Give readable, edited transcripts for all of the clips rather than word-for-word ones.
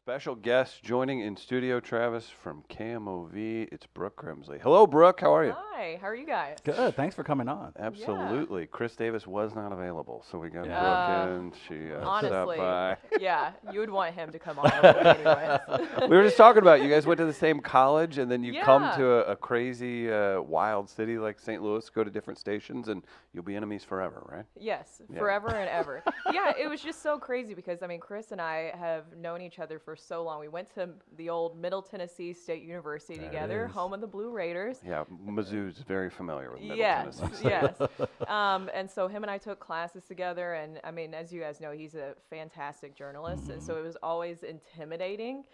Special guest joining in studio, Travis, from KMOV. It's Brooke Grimsley. Hello, Brooke. How are you? Hi. How are you guys? Good. Thanks for coming on. Absolutely. Yeah. Chris Davis was not available, so we got Brooke in. She honestly, stopped by. Yeah, you would want him to come on anyways. We were just talking about you guys went to the same college, and then you come to a crazy, wild city like St. Louis, go to different stations, and you'll be enemies forever, right? Yes, forever and ever. Yeah, it was just so crazy because, I mean, Chris and I have known each other for so long. We went to the old Middle Tennessee State University together, home of the Blue Raiders. Yeah, Mizzou's very familiar with Middle Tennessee. Yes. And so him and I took classes together, and I mean, as you guys know, he's a fantastic journalist, and so it was always intimidating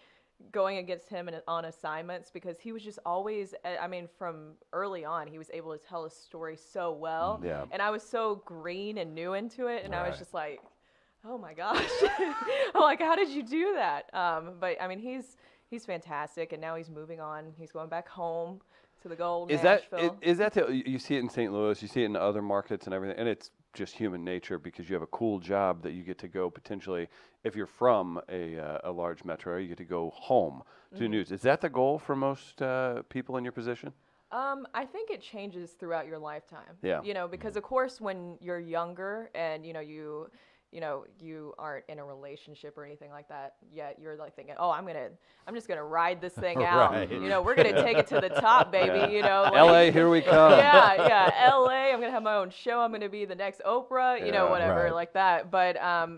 going against him on assignments because he was just always, I mean, from early on, he was able to tell a story so well. Yeah. And I was so green and new into it, and I was just like, oh my gosh. I'm like, how did you do that? But I mean, he's fantastic, and now he's moving on. He's going back home to the gold Nashville. Is that you see it in St. Louis, you see it in other markets and everything, and it's just human nature because you have a cool job that you get to go potentially, if you're from a large metro, you get to go home to the news. Is that the goal for most people in your position? I think it changes throughout your lifetime. Yeah. You know, because of course when you're younger and you aren't in a relationship or anything like that yet, you're like thinking, oh, I'm just gonna ride this thing out. Right. You know, we're gonna take it to the top, baby. Yeah. You know, like, LA, here we come. Yeah, LA. I'm gonna have my own show. I'm gonna be the next Oprah. You know, whatever like that. But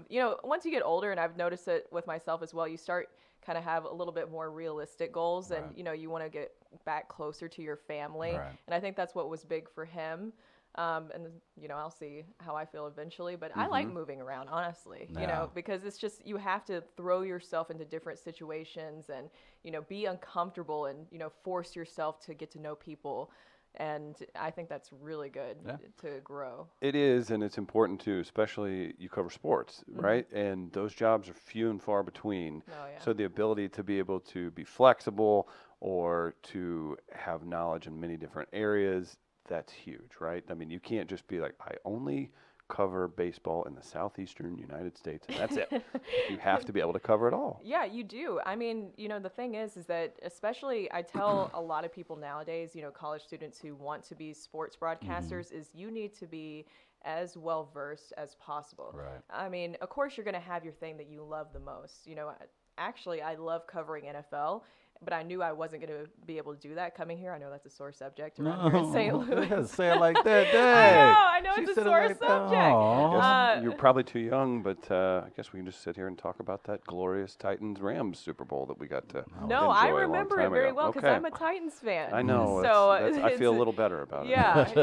you know, once you get older, and I've noticed it with myself as well, you start kind of have a little bit more realistic goals, and you know, you want to get back closer to your family. And I think that's what was big for him. And you know, I'll see how I feel eventually, but I like moving around, honestly, you know, because it's just, you have to throw yourself into different situations and, you know, be uncomfortable and, you know, force yourself to get to know people. And I think that's really good to grow. It is, and it's important too, especially you cover sports, right? And those jobs are few and far between. So the ability to be able to be flexible or to have knowledge in many different areas, that's huge, right? I mean, you can't just be like, I only cover baseball in the southeastern United States, and that's it. You have to be able to cover it all. Yeah, you do. I mean, you know, the thing is that especially I tell a lot of people nowadays, you know, college students who want to be sports broadcasters, is you need to be as well versed as possible. Right. I mean, of course, you're going to have your thing that you love the most. You know, actually, I love covering NFL. But I knew I wasn't going to be able to do that coming here. I know that's a sore subject around here in St. Louis. Say it like that, dang. I know it's a sore subject. You're probably too young, but I guess we can just sit here and talk about that glorious Titans-Rams Super Bowl that we got to No, I remember it very well because I'm a Titans fan. I know. So I feel a little better about it.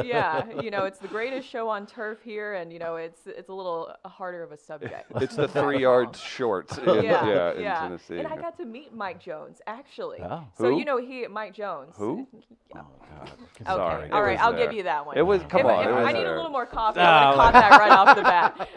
Yeah. You know, it's the greatest show on turf here, and, you know, it's a little harder of a subject. It's the 3 yards short in Tennessee. And I got to meet Mike Jones, actually. Oh. So, you know, Mike Jones. Who? Oh, God. Okay. Sorry. All right, I'll give you that one. It was, come on. I need a little more coffee. I would have caught that right off the bat.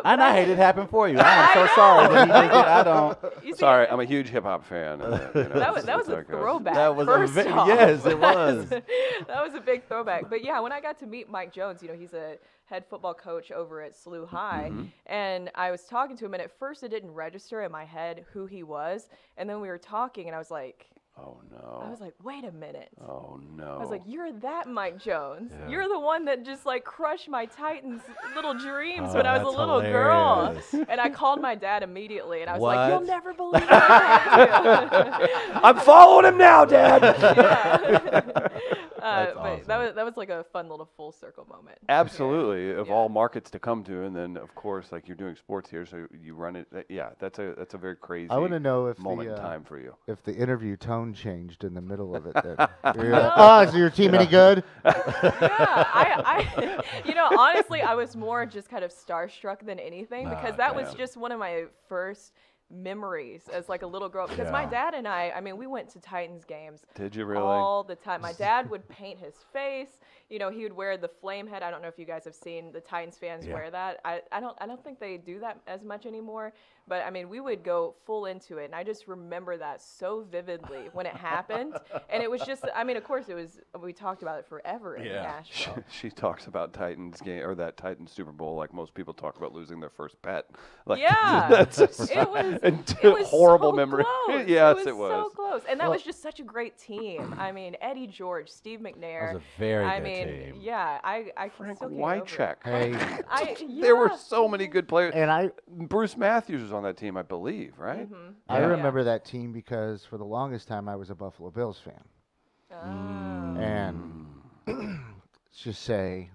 And I hate it happened for you. I'm so sorry that he did it. I don't. Sorry, I'm a huge hip-hop fan. You know, that was a throwback. That was yes, it was. That was a big throwback. But, yeah, when I got to meet Mike Jones, you know, he's a head football coach over at SLU High, and I was talking to him, and at first it didn't register in my head who he was, and then we were talking, and I was like, oh, no. I was like, wait a minute. Oh, no. I was like, you're that Mike Jones. Yeah. You're the one that just, like, crushed my Titans' little dreams when I was a little girl. And I called my dad immediately, and I was like, you'll never believe what I I'm following him now, Dad. That's but awesome. that was like a fun little full circle moment. Absolutely, of all markets to come to, and then of course, like you're doing sports here, so you run it. That's a very crazy. I want to know if moment in time for you. If the interview tone changed in the middle of it. Then is your team any good? I you know, honestly, I was more just kind of starstruck than anything because that was just one of my first memories as like a little girl, because my dad and I mean, we went to Titans games. Did you really? All the time. My dad would paint his face. You know, he would wear the flame head. I don't know if you guys have seen the Titans fans wear that. I don't think they do that as much anymore. But I mean, we would go full into it, and I just remember that so vividly when it happened. And it was just, I mean, of course, we talked about it forever in Nashville. She talks about Titans game or that Titans Super Bowl like most people talk about losing their first pet. Like, that's it was horrible so memory. Close. Yes, it was so close, and that was just such a great team. I mean, Eddie George, Steve McNair. That was a very good team. Yeah, I Frank still can't Wycheck. Hey. There were so many good players. And Bruce Matthews was on that team, I believe, right? Mm-hmm. I remember that team because for the longest time I was a Buffalo Bills fan. And let's just say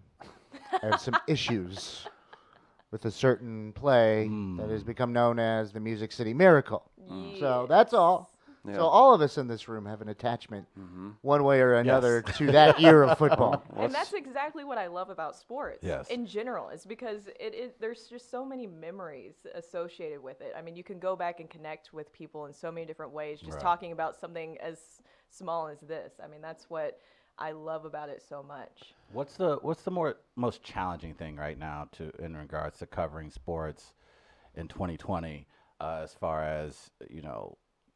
I have some issues with a certain play that has become known as the Music City Miracle. Yes. So that's all. Yeah. So all of us in this room have an attachment one way or another to that era of football. And that's exactly what I love about sports Yes. in general, is because there's just so many memories associated with it. I mean, you can go back and connect with people in so many different ways, just talking about something as small as this. I mean, that's what I love about it so much. What's the most challenging thing right now in regards to covering sports in 2020, as far as,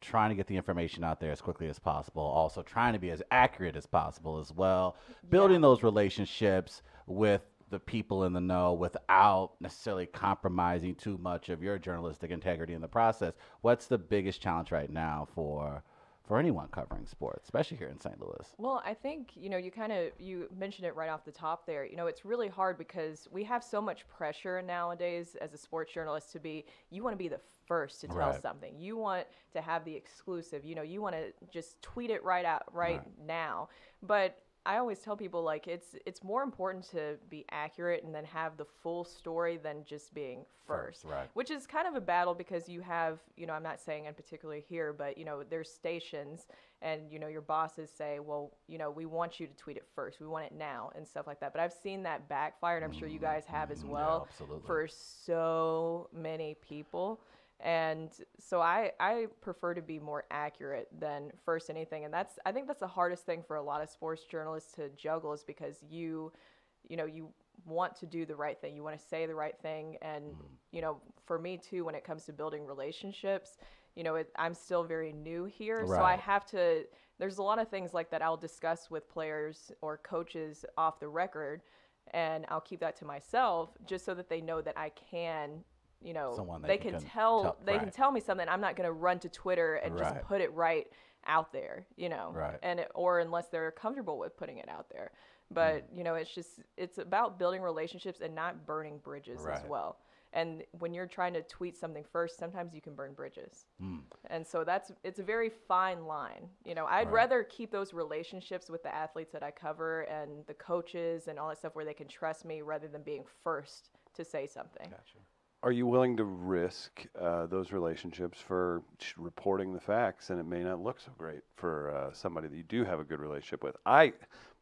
trying to get the information out there as quickly as possible, also trying to be as accurate as possible as well, building those relationships with the people in the know without necessarily compromising too much of your journalistic integrity in the process? What's the biggest challenge right now for anyone covering sports, especially here in St. Louis? Well, I think, you mentioned it right off the top there. It's really hard because we have so much pressure nowadays as a sports journalist you want to be the first to tell something. You want to have the exclusive, you want to just tweet it right now. But I always tell people, like, it's more important to be accurate and then have the full story than just being first. Which is kind of a battle because you have, I'm not saying in particular here, but, there's stations and, your bosses say, well, we want you to tweet it first. We want it now and stuff like that. But I've seen that backfire, and I'm sure you guys have as well, for so many people. And so I prefer to be more accurate than first anything. And I think that's the hardest thing for a lot of sports journalists to juggle, is because you want to do the right thing. You want to say the right thing. And, for me too, when it comes to building relationships, I'm still very new here. So I have to, there's a lot of things like that I'll discuss with players or coaches off the record, and I'll keep that to myself just so that they know that I can, they can tell me something. I'm not going to run to Twitter and just put it right out there, or unless they're comfortable with putting it out there. But, it's about building relationships and not burning bridges as well. And when you're trying to tweet something first, sometimes you can burn bridges. And so it's a very fine line. I'd rather keep those relationships with the athletes that I cover and the coaches and all that stuff where they can trust me, rather than being first to say something. Gotcha. Are you willing to risk those relationships for reporting the facts, and it may not look so great for somebody that you do have a good relationship with?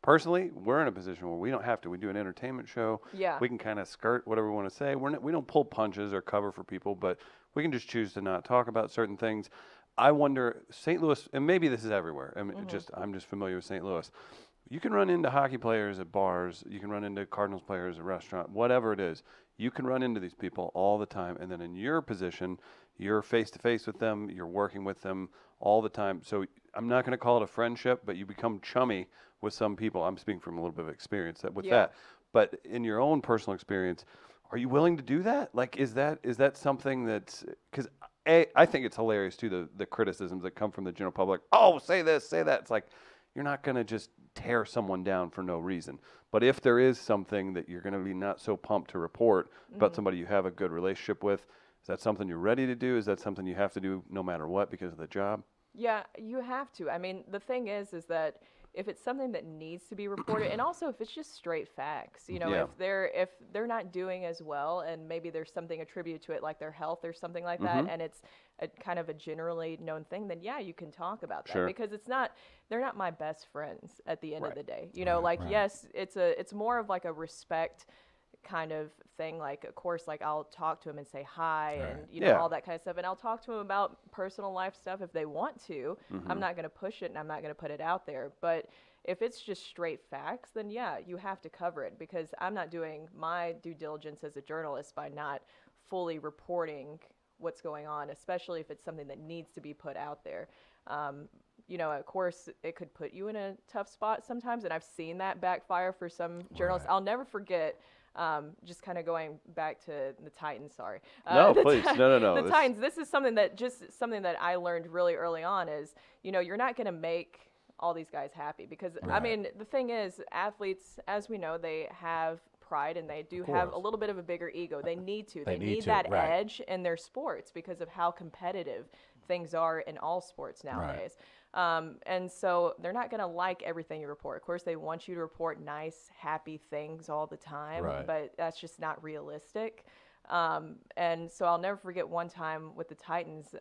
Personally, we're in a position where we don't have to. We do an entertainment show. Yeah. We can kind of skirt whatever we want to say. We don't pull punches or cover for people, but we can just choose to not talk about certain things. I wonder, St. Louis, and maybe this is everywhere. I mean, I'm just familiar with St. Louis. You can run into hockey players at bars. You can run into Cardinals players at a restaurant, whatever it is. You can run into these people all the time. And then in your position, you're face-to-face with them. You're working with them all the time. So I'm not going to call it a friendship, but you become chummy with some people. I'm speaking from a little bit of experience with that. But in your own personal experience, are you willing to do that? Like, is that something that's – because I think it's hilarious, too, the criticisms that come from the general public. Oh, say this, say that. It's like you're not going to just tear someone down for no reason. But if there is something that you're going to be not so pumped to report about somebody you have a good relationship with, is that something you're ready to do? Is that something you have to do no matter what because of the job? Yeah, you have to. I mean, the thing is that if it's something that needs to be reported, and also if it's just straight facts, if they're not doing as well, and maybe there's something attributed to it, like their health or something like that, and it's a kind of a generally known thing, then you can talk about that, because they're not my best friends at the end of the day. Yes, it's more of like a respect kind of thing. Like, of course, like I'll talk to them and say hi and all that kind of stuff, and I'll talk to them about personal life stuff if they want to. I'm not going to push it and I'm not going to put it out there. But if it's just straight facts, then you have to cover it, because I'm not doing my due diligence as a journalist by not fully reporting what's going on, especially if it's something that needs to be put out there. You know, of course, it could put you in a tough spot sometimes, and I've seen that backfire for some journalists. I'll never forget, just kind of going back to the Titans, sorry. No, please, no. The Titans, this is something that I learned really early on is, you know, you're not going to make all these guys happy because, I mean, the thing is, athletes, as we know, they have pride and they do have a little bit of a bigger ego. They need to. They need that edge in their sports because of how competitive things are in all sports nowadays. And so they're not going to like everything you report. Of course, they want you to report nice, happy things all the time, but that's just not realistic. And so I'll never forget one time with the Titans,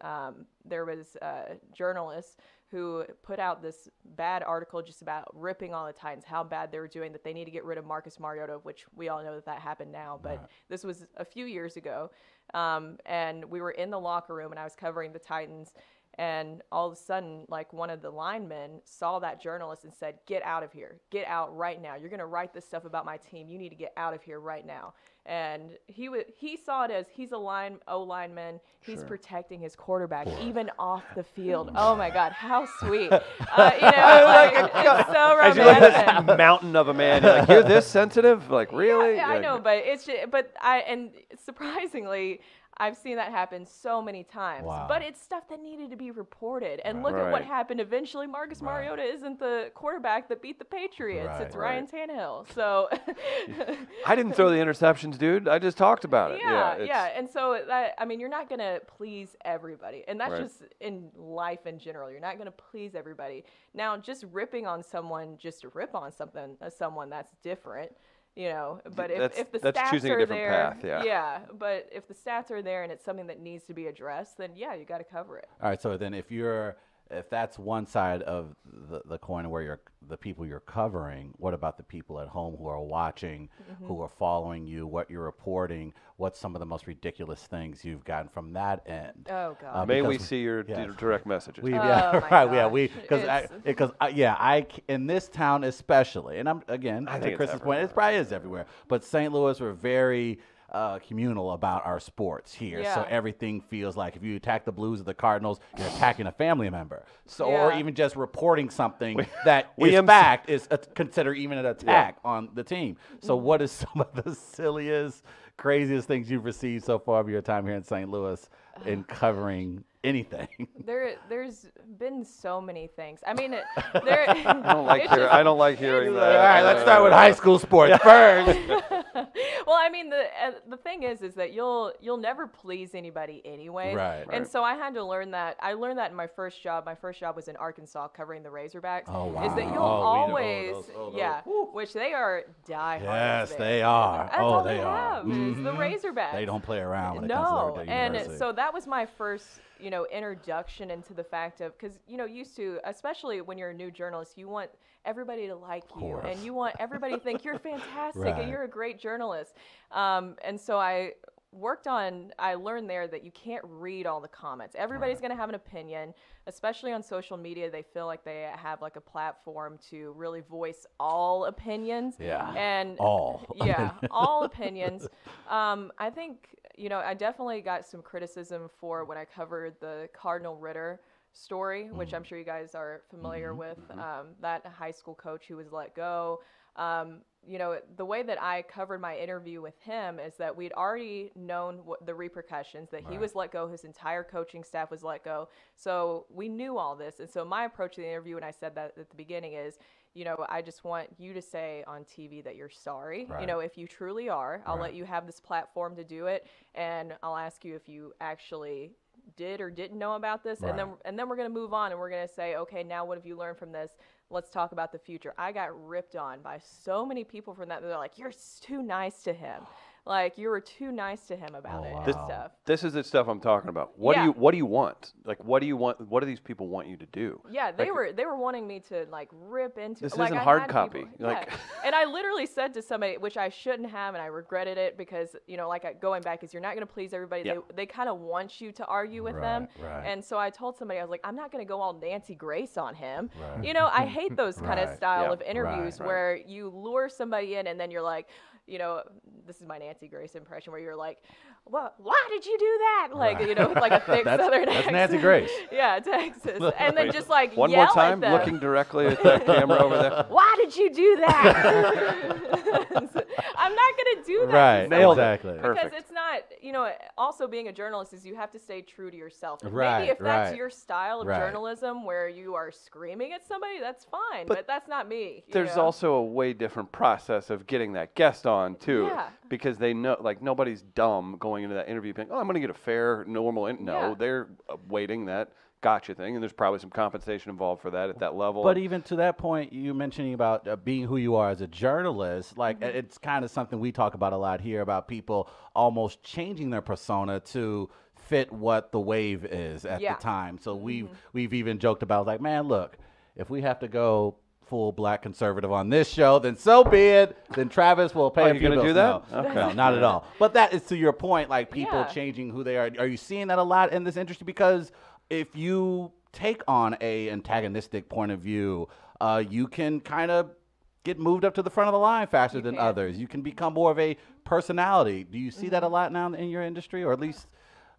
there was a journalist who put out this bad article just about ripping on the Titans, how bad they were doing, that they need to get rid of Marcus Mariota, which we all know that happened now, but this was a few years ago. And we were in the locker room and I was covering the Titans, and all of a sudden, like, one of the linemen saw that journalist and said, "Get out of here. Get out right now. You're going to write this stuff about my team. You need to get out of here right now." And he saw it as he's a O-lineman. He's protecting his quarterback, even off the field. Oh, my God. How sweet. You know, it's so romantic. As you look at that mountain of a man, you're like, you're this sensitive? Like, really? Yeah, I know, but it's just, and surprisingly, I've seen that happen so many times. Wow. But it's stuff that needed to be reported. And look at what happened eventually. Marcus Mariota isn't the quarterback that beat the Patriots. It's Ryan Tannehill. So I didn't throw the interceptions, dude. I just talked about it. Yeah. And so that, I mean, you're not going to please everybody. And that's just in life in general. You're not going to please everybody. Now, just ripping on someone just to rip on someone, that's different. You know, but if the that's stats choosing are a different there, path, but if the stats are there and it's something that needs to be addressed, then you got to cover it. All right, so then if that's one side of the coin where the people you're covering, what about the people at home who are watching, who are following you, what you're reporting, what's some of the most ridiculous things you've gotten from that end? Oh, God. May we see your direct messages? Because in this town especially, and I think Chris's point, it probably is everywhere, but St. Louis, we're very communal about our sports here. So everything feels like if you attack the Blues or the Cardinals, you're attacking a family member. So or even just reporting something that is fact is considered even an attack on the team. So what is some of the silliest, craziest things you've received so far of your time here in St. Louis in covering anything? There's been so many things. I mean, I don't like hearing that. All right, let's start with high school sports first. Well, I mean, the thing is that you'll never please anybody anyway. Right. And so I had to learn that. I learned that in my first job. My first job was in Arkansas covering the Razorbacks. Oh, wow. Is that you'll always, which they are diehards. Yes, there. they are. That's all they have is the Razorbacks. They don't play around when it comes to their university. And so that was my first, introduction into the fact of, because, used to, especially when you're a new journalist, you want everybody to like you and you want everybody to think you're fantastic and you're a great journalist. And so I learned there that you can't read all the comments. Everybody's going to have an opinion, especially on social media. They feel like they have like a platform to really voice all opinions. All opinions. I think, I definitely got some criticism for when I covered the Cardinal Ritter story, which I'm sure you guys are familiar with, that high school coach who was let go. The way that I covered my interview with him is that we'd already known the repercussions, that he was let go, his entire coaching staff was let go. So we knew all this. And so my approach to the interview, and I said that at the beginning, is, I just want you to say on TV that you're sorry. If you truly are, I'll let you have this platform to do it. And I'll ask you if you actually did or didn't know about this. And then we're going to move on and we're going to say, okay, now what have you learned from this? Let's talk about the future. I got ripped on by so many people from that. They're like, you're too nice to him. Like, you were too nice to him about it and stuff. This is the stuff I'm talking about. What do you want? Like, what do you want? What do these people want you to do? Yeah, they were wanting me to like rip into. This like, isn't hard copy. And I literally said to somebody, which I shouldn't have, and I regretted it because going back is you're not going to please everybody. They kind of want you to argue with them. And so I told somebody, I was like, I'm not going to go all Nancy Grace on him. I hate those kind of style of interviews where you lure somebody in and then you're like, this is my Nancy Grace impression where you're like, well, why did you do that? Like, with like a thick Southern accent. That's Nancy Grace. Yeah, Texas. And then just like one yell more time, at them. looking directly at that camera over there. Why did you do that? I'm not going to do that. Right, nailed exactly. it. Because Perfect. it's not, also being a journalist is you have to stay true to yourself. And Right, maybe if that's right. your style of Right. journalism where you are screaming at somebody, that's fine. But that's not me. There's also a way different process of getting that guest on, too. Yeah. Because they know, like, nobody's dumb going into that interview being, I'm going to get a fair, normal, no, they're waiting that gotcha thing, and there's probably some compensation involved for that at that level. But even to that point, you mentioning about being who you are as a journalist, like it's kind of something we talk about a lot here about people almost changing their persona to fit what the wave is at the time. So we've even joked about like, man, look, if we have to go full black conservative on this show, then so be it. Then Travis will pay. Are you going to do that? No, okay. no, not at all. But that is to your point, like people changing who they are. Are you seeing that a lot in this industry? Because if you take on a antagonistic point of view, you can kind of get moved up to the front of the line faster than others. You can become more of a personality. Do you see that a lot now in your industry, or at least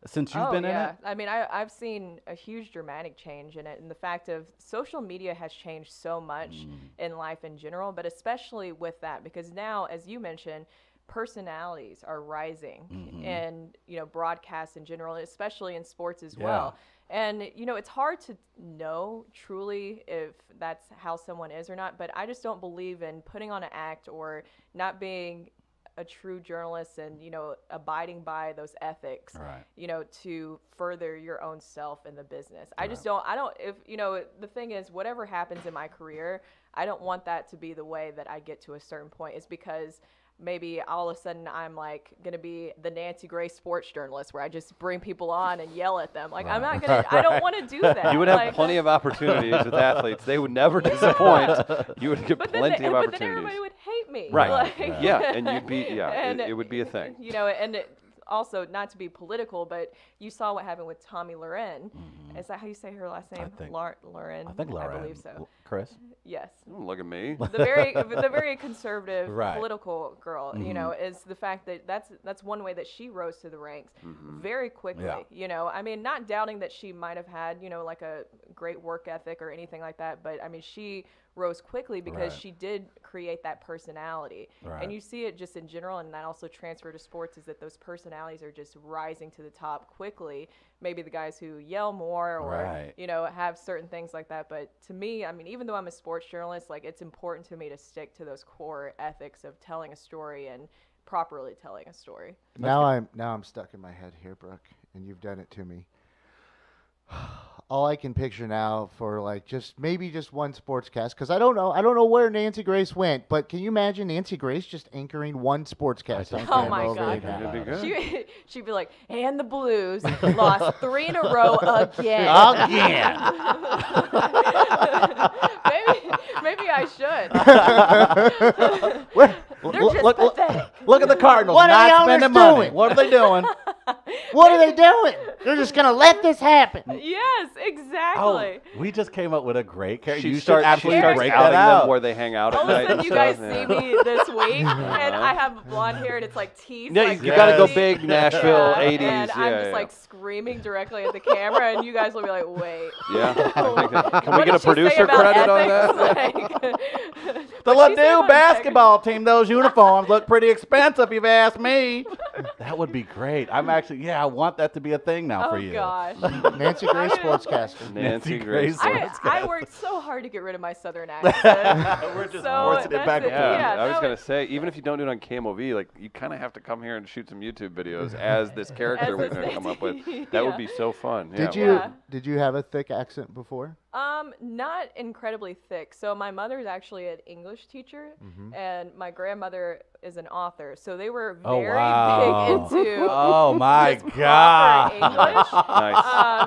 since you've been in it? I mean, I've seen a huge dramatic change in it, and the fact of social media has changed so much in life in general, but especially with that, because now, as you mentioned, personalities are rising in broadcasts in general, especially in sports as well. And it's hard to know truly if that's how someone is or not, but I just don't believe in putting on an act or not being a true journalist and abiding by those ethics to further your own self in the business. I just don't if the thing is, whatever happens in my career, I don't want that to be the way that I get to a certain point. It's because maybe all of a sudden I'm like going to be the Nancy Grace sports journalist where I just bring people on and yell at them. Like I'm not going to, I don't want to do that. You would have plenty of opportunities with athletes. They would never disappoint. You would get plenty of opportunities. But then everybody would hate me. Right. Like, and you'd be, and it would be a thing. And also, not to be political, but you saw what happened with Tomi Lahren. Is that how you say her last name? Lahren. I think Lahren. I believe so. Chris? Yes. Look at me. The very conservative political girl, is the fact that that's one way that she rose to the ranks very quickly. Yeah. I mean, not doubting that she might have had, like a great work ethic or anything like that, but I mean, she rose quickly because she did create that personality. And you see it just in general, and that also transferred to sports, is that those personalities are just rising to the top quickly. Maybe the guys who yell more or, have certain things like that. But to me, I mean, even though I'm a sports journalist, like it's important to me to stick to those core ethics of telling a story and properly telling a story. Now I'm stuck in my head here, Brooke, and you've done it to me. All I can picture now for like maybe just one sportscast, because I don't know where Nancy Grace went, but can you imagine Nancy Grace just anchoring one sportscast? Oh my God. She'd be like, and the Blues lost 3 in a row again. Maybe I should. Look at the Cardinals. What are the owners doing? What are they doing? What are they doing? They're just going to let this happen. Yes, exactly. Oh, we just came up with a great character. You start absolutely break that out. Them where they hang out at night. All of a sudden, you guys see me this week, and I have blonde hair, and it's like teeth. Yeah, like you got to go big Nashville 80s. And I'm just like screaming directly at the camera, and you guys will be like, wait. Yeah. Can we get a producer credit on that? The Ladue basketball team, those uniforms look pretty expensive, you've asked me. That would be great. I want that to be a thing now for you. Oh, gosh. Nancy Grace sportscaster. Nancy Grace sportscaster. I worked so hard to get rid of my southern accent. We're just forcing it back. I was going to say, even if you don't do it on KMOV, like you kind of have to come here and shoot some YouTube videos as this character we're going to come up with. That would be so fun. Did you have a thick accent before? Not incredibly thick. So my mother's actually an English teacher, and my grandmother is an author. So they were very big into my God, English.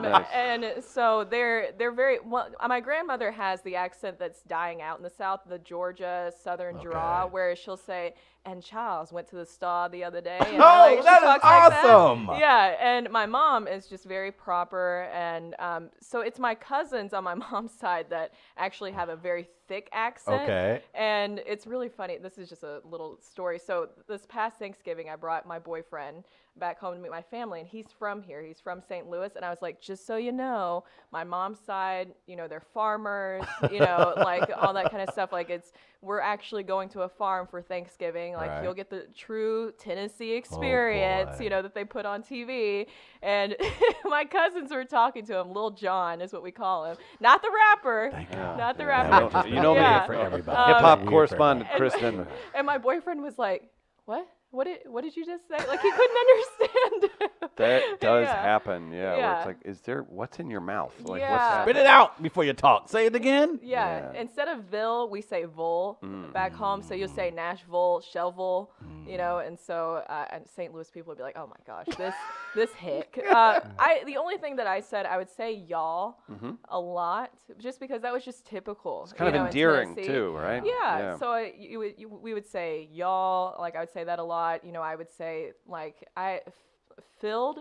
Nice. And so they're very well. My grandmother has the accent that's dying out in the South, the Georgia Southern draw, where she'll say, "And Charles went to the store the other day." And that is awesome. Like that. Yeah, and my mom is just very proper, and so it's my cousins on my mom's side that actually have a very thick accent. Okay. And it's really funny. This is just a little story story. So this past Thanksgiving, I brought my boyfriend back home to meet my family, and he's from here. He's from St. Louis, and I was like, just so you know, my mom's side, you know, they're farmers, you know, like all that kind of stuff. Like we're actually going to a farm for Thanksgiving. Like you'll get the true Tennessee experience, you know, that they put on TV. And my cousins were talking to him. Lil Jon is what we call him, not the rapper, not the rapper. You know me, for everybody. Hip hop correspondent Chris Denman. And my boyfriend was like, "What? What did you just say?" Like he couldn't understand. That does happen, where it's like, what's in your mouth? Like, what's happening? Spit it out before you talk. Say it again. Yeah. Instead of Ville, we say Vol back home. So you'll say Nashville, Shelville, you know. And so and St. Louis people would be like, "Oh my gosh, this hick." The only thing that I said, I would say y'all a lot, just because that was just typical. It's kind of endearing too, right? Yeah. So we would say y'all. Like I would say that a lot. You know, I would say like field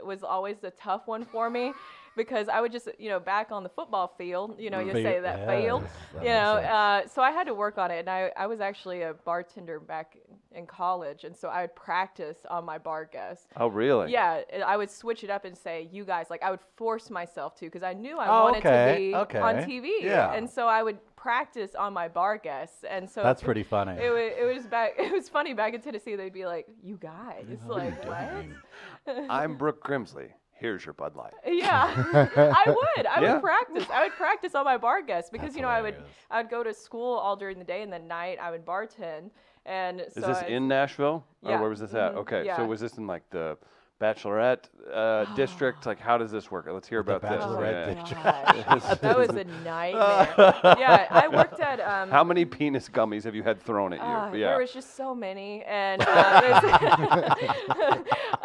was always the tough one for me, because I would just, you know, back on the football field, you know, you say that field, you know, so I had to work on it. And I was actually a bartender back in college, and so I would practice on my bar guests. Oh, really? Yeah, I would switch it up and say, you guys, like I would force myself to, because I knew I wanted to be on TV. Yeah. And so I would practice on my bar guests, and so that's pretty funny. It was funny back in Tennessee. They'd be like, "You guys, like what?" I'm Brooke Grimsley. Here's your Bud Light. Yeah, I would practice. I would practice on my bar guests, because that's you know hilarious. I would go to school all during the day, and then night I would bartend. And is this in Nashville? Yeah. Or where was this at? Okay, so was this in like the Bachelorette district? Like, how does this work? Let's hear about this. Bachelorette district. That was a nightmare. Yeah, I worked at. How many penis gummies have you had thrown at you? There was just so many, and a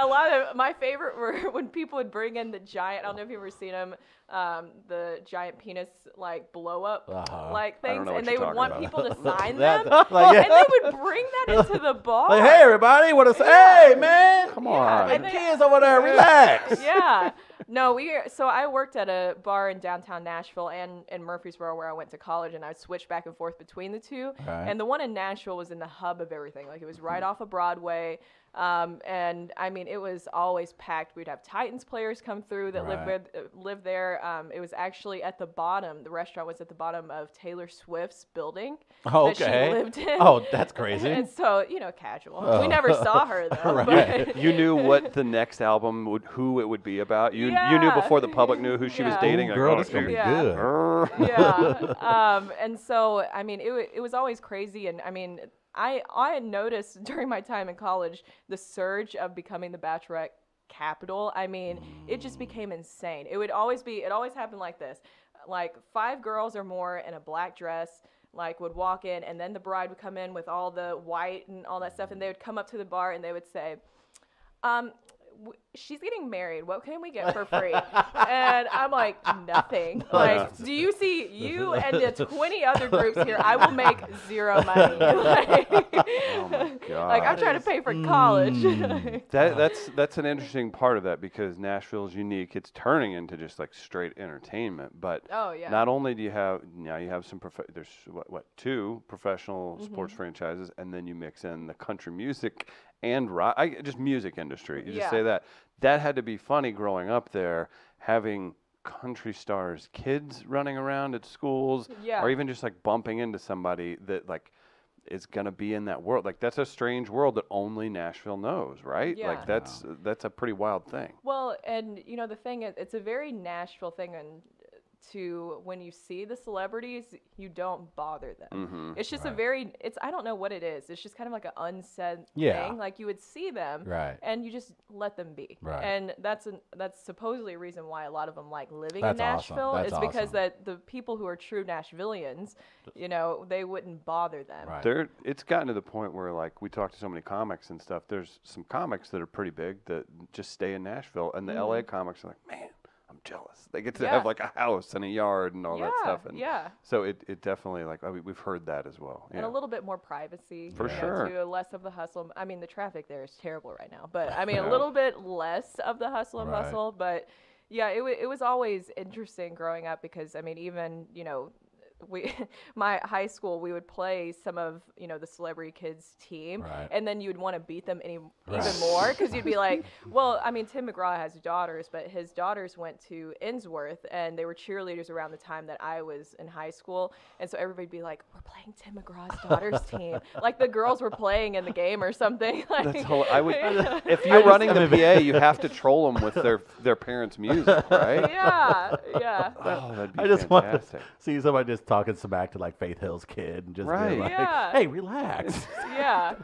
lot of my favorite were when people would bring in the giant. I don't know if you've ever seen them. The giant penis like blow up like things, and they would want people to sign them, and they would bring that into the bar. Like, hey everybody, what is? Hey man, come on, and kids over there, relax. Yeah. No, so I worked at a bar in downtown Nashville and in Murfreesboro, where I went to college, and I switched back and forth between the two. Right. And the one in Nashville was in the hub of everything. Like it was right off of Broadway. And I mean, it was always packed. We'd have Titans players come through that lived there. It was actually at the bottom. The restaurant was at the bottom of Taylor Swift's building that she lived in. Oh, that's crazy. And so, you know, casual. We never saw her though. Right. But you knew what the next album who it would be about. You knew before the public knew who she was dating. Ooh, girl, it's gonna be good. Yeah. And so, I mean, it was always crazy. And I mean, I had noticed during my time in college the surge of becoming the Bachelorette capital. I mean, it just became insane. It always happened like this. Like 5 girls or more in a black dress like would walk in, and then the bride would come in with all the white and all that stuff, and they would come up to the bar and they would say, she's getting married. What can we get for free? And I'm like, nothing. Like, do you see you and the 20 other groups here? I will make zero money. Like, oh my God. Like, I'm trying to pay for college. That's an interesting part of that, because Nashville is unique. It's turning into just like straight entertainment. But not only do you have some there's what 2 professional sports franchises, and then you mix in the country music and rock, just music industry. You just say that. That had to be funny growing up there, having country stars, kids running around at schools, or even just like bumping into somebody that like is gonna be in that world. Like that's a strange world that only Nashville knows, right? Yeah. Like that's a pretty wild thing. Well, and you know the thing is, it's a very Nashville thing, and to when you see the celebrities, you don't bother them. It's just I don't know what it is. It's just kind of like an unsaid thing. Like you would see them and you just let them be. And that's supposedly a reason why a lot of them like living in Nashville. It's because that the people who are true Nashvillians, you know, they wouldn't bother them. It's gotten to the point where like we talk to so many comics and stuff. There's some comics that are pretty big that just stay in Nashville, and the LA comics are like, man, I'm jealous. They get to have like a house and a yard and all that stuff. And so it definitely, like, we've heard that as well. And a little bit more privacy. For sure. Too, less of the hustle. I mean, the traffic there is terrible right now. But, I mean, a little bit less of the hustle and bustle. But, yeah, it was always interesting growing up because, I mean, even, you know, my high school, we would play some of, the celebrity kids team, and then you'd want to beat them even more, because you'd be like, well, I mean, Tim McGraw has daughters, but his daughters went to Innsworth, and they were cheerleaders around the time that I was in high school, and so everybody'd be like, we're playing Tim McGraw's daughter's team, like the girls were playing in the game or something. Like, if you're running the PA, you have to troll them with their parents' music, right? Yeah. Oh, that'd be I just fantastic. want to see somebody just talking smack to like Faith Hill's kid and just be like, hey, relax. Yeah.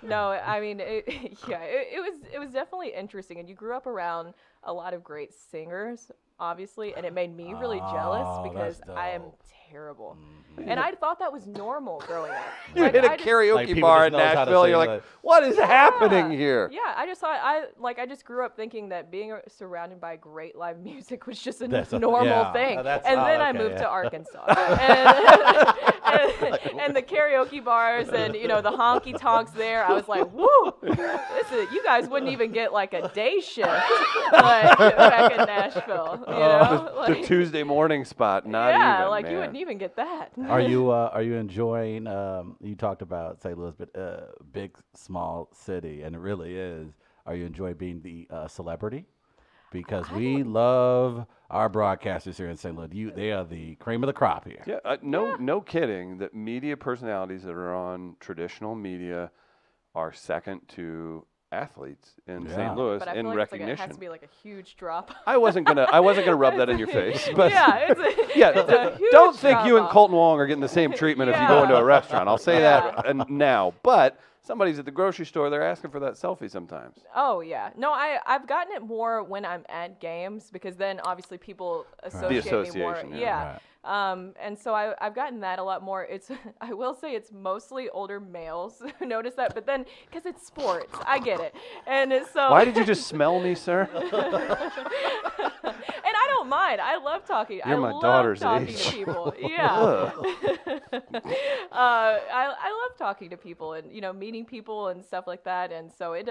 No, I mean, it was definitely interesting, and you grew up around a lot of great singers, obviously, and it made me really jealous because I am terrible. And I thought that was normal growing up. You hit a karaoke bar in Nashville, you're like, what is happening here? Yeah, I just thought, I just grew up thinking that being surrounded by great live music was just a normal thing. And then I moved to Arkansas. And the karaoke bars and, the honky tonks there, I was like, woo, you guys wouldn't even get like a day shift back in Nashville. The Tuesday morning spot, not even. Yeah, like man. you wouldn't even get that. Are you enjoying? You talked about St. Louis, but big small city, and it really is. Are you enjoying being the celebrity? Because we love our broadcasters here in St. Louis. They are the cream of the crop here. Yeah, no kidding. That media personalities that are on traditional media are second to athletes in St. Louis but I feel in like recognition. It has to be like a huge drop. I wasn't gonna rub that in your face, but it's a huge don't think drop you and off. Colton Wong are getting the same treatment if you go into a restaurant. I'll say that now, but. Somebody's at the grocery store, they're asking for that selfie sometimes. Oh, yeah. No, I've gotten it more when I'm at games, because then obviously people associate me more. Yeah. And so I've gotten that a lot more. I will say it's mostly older males who notice that, but then because it's sports, I get it. And so why did you just smell me, sir? And I don't mind. I love talking. You're my daughter's age. To people. Yeah. I love talking to people and meeting people and stuff like that. And so it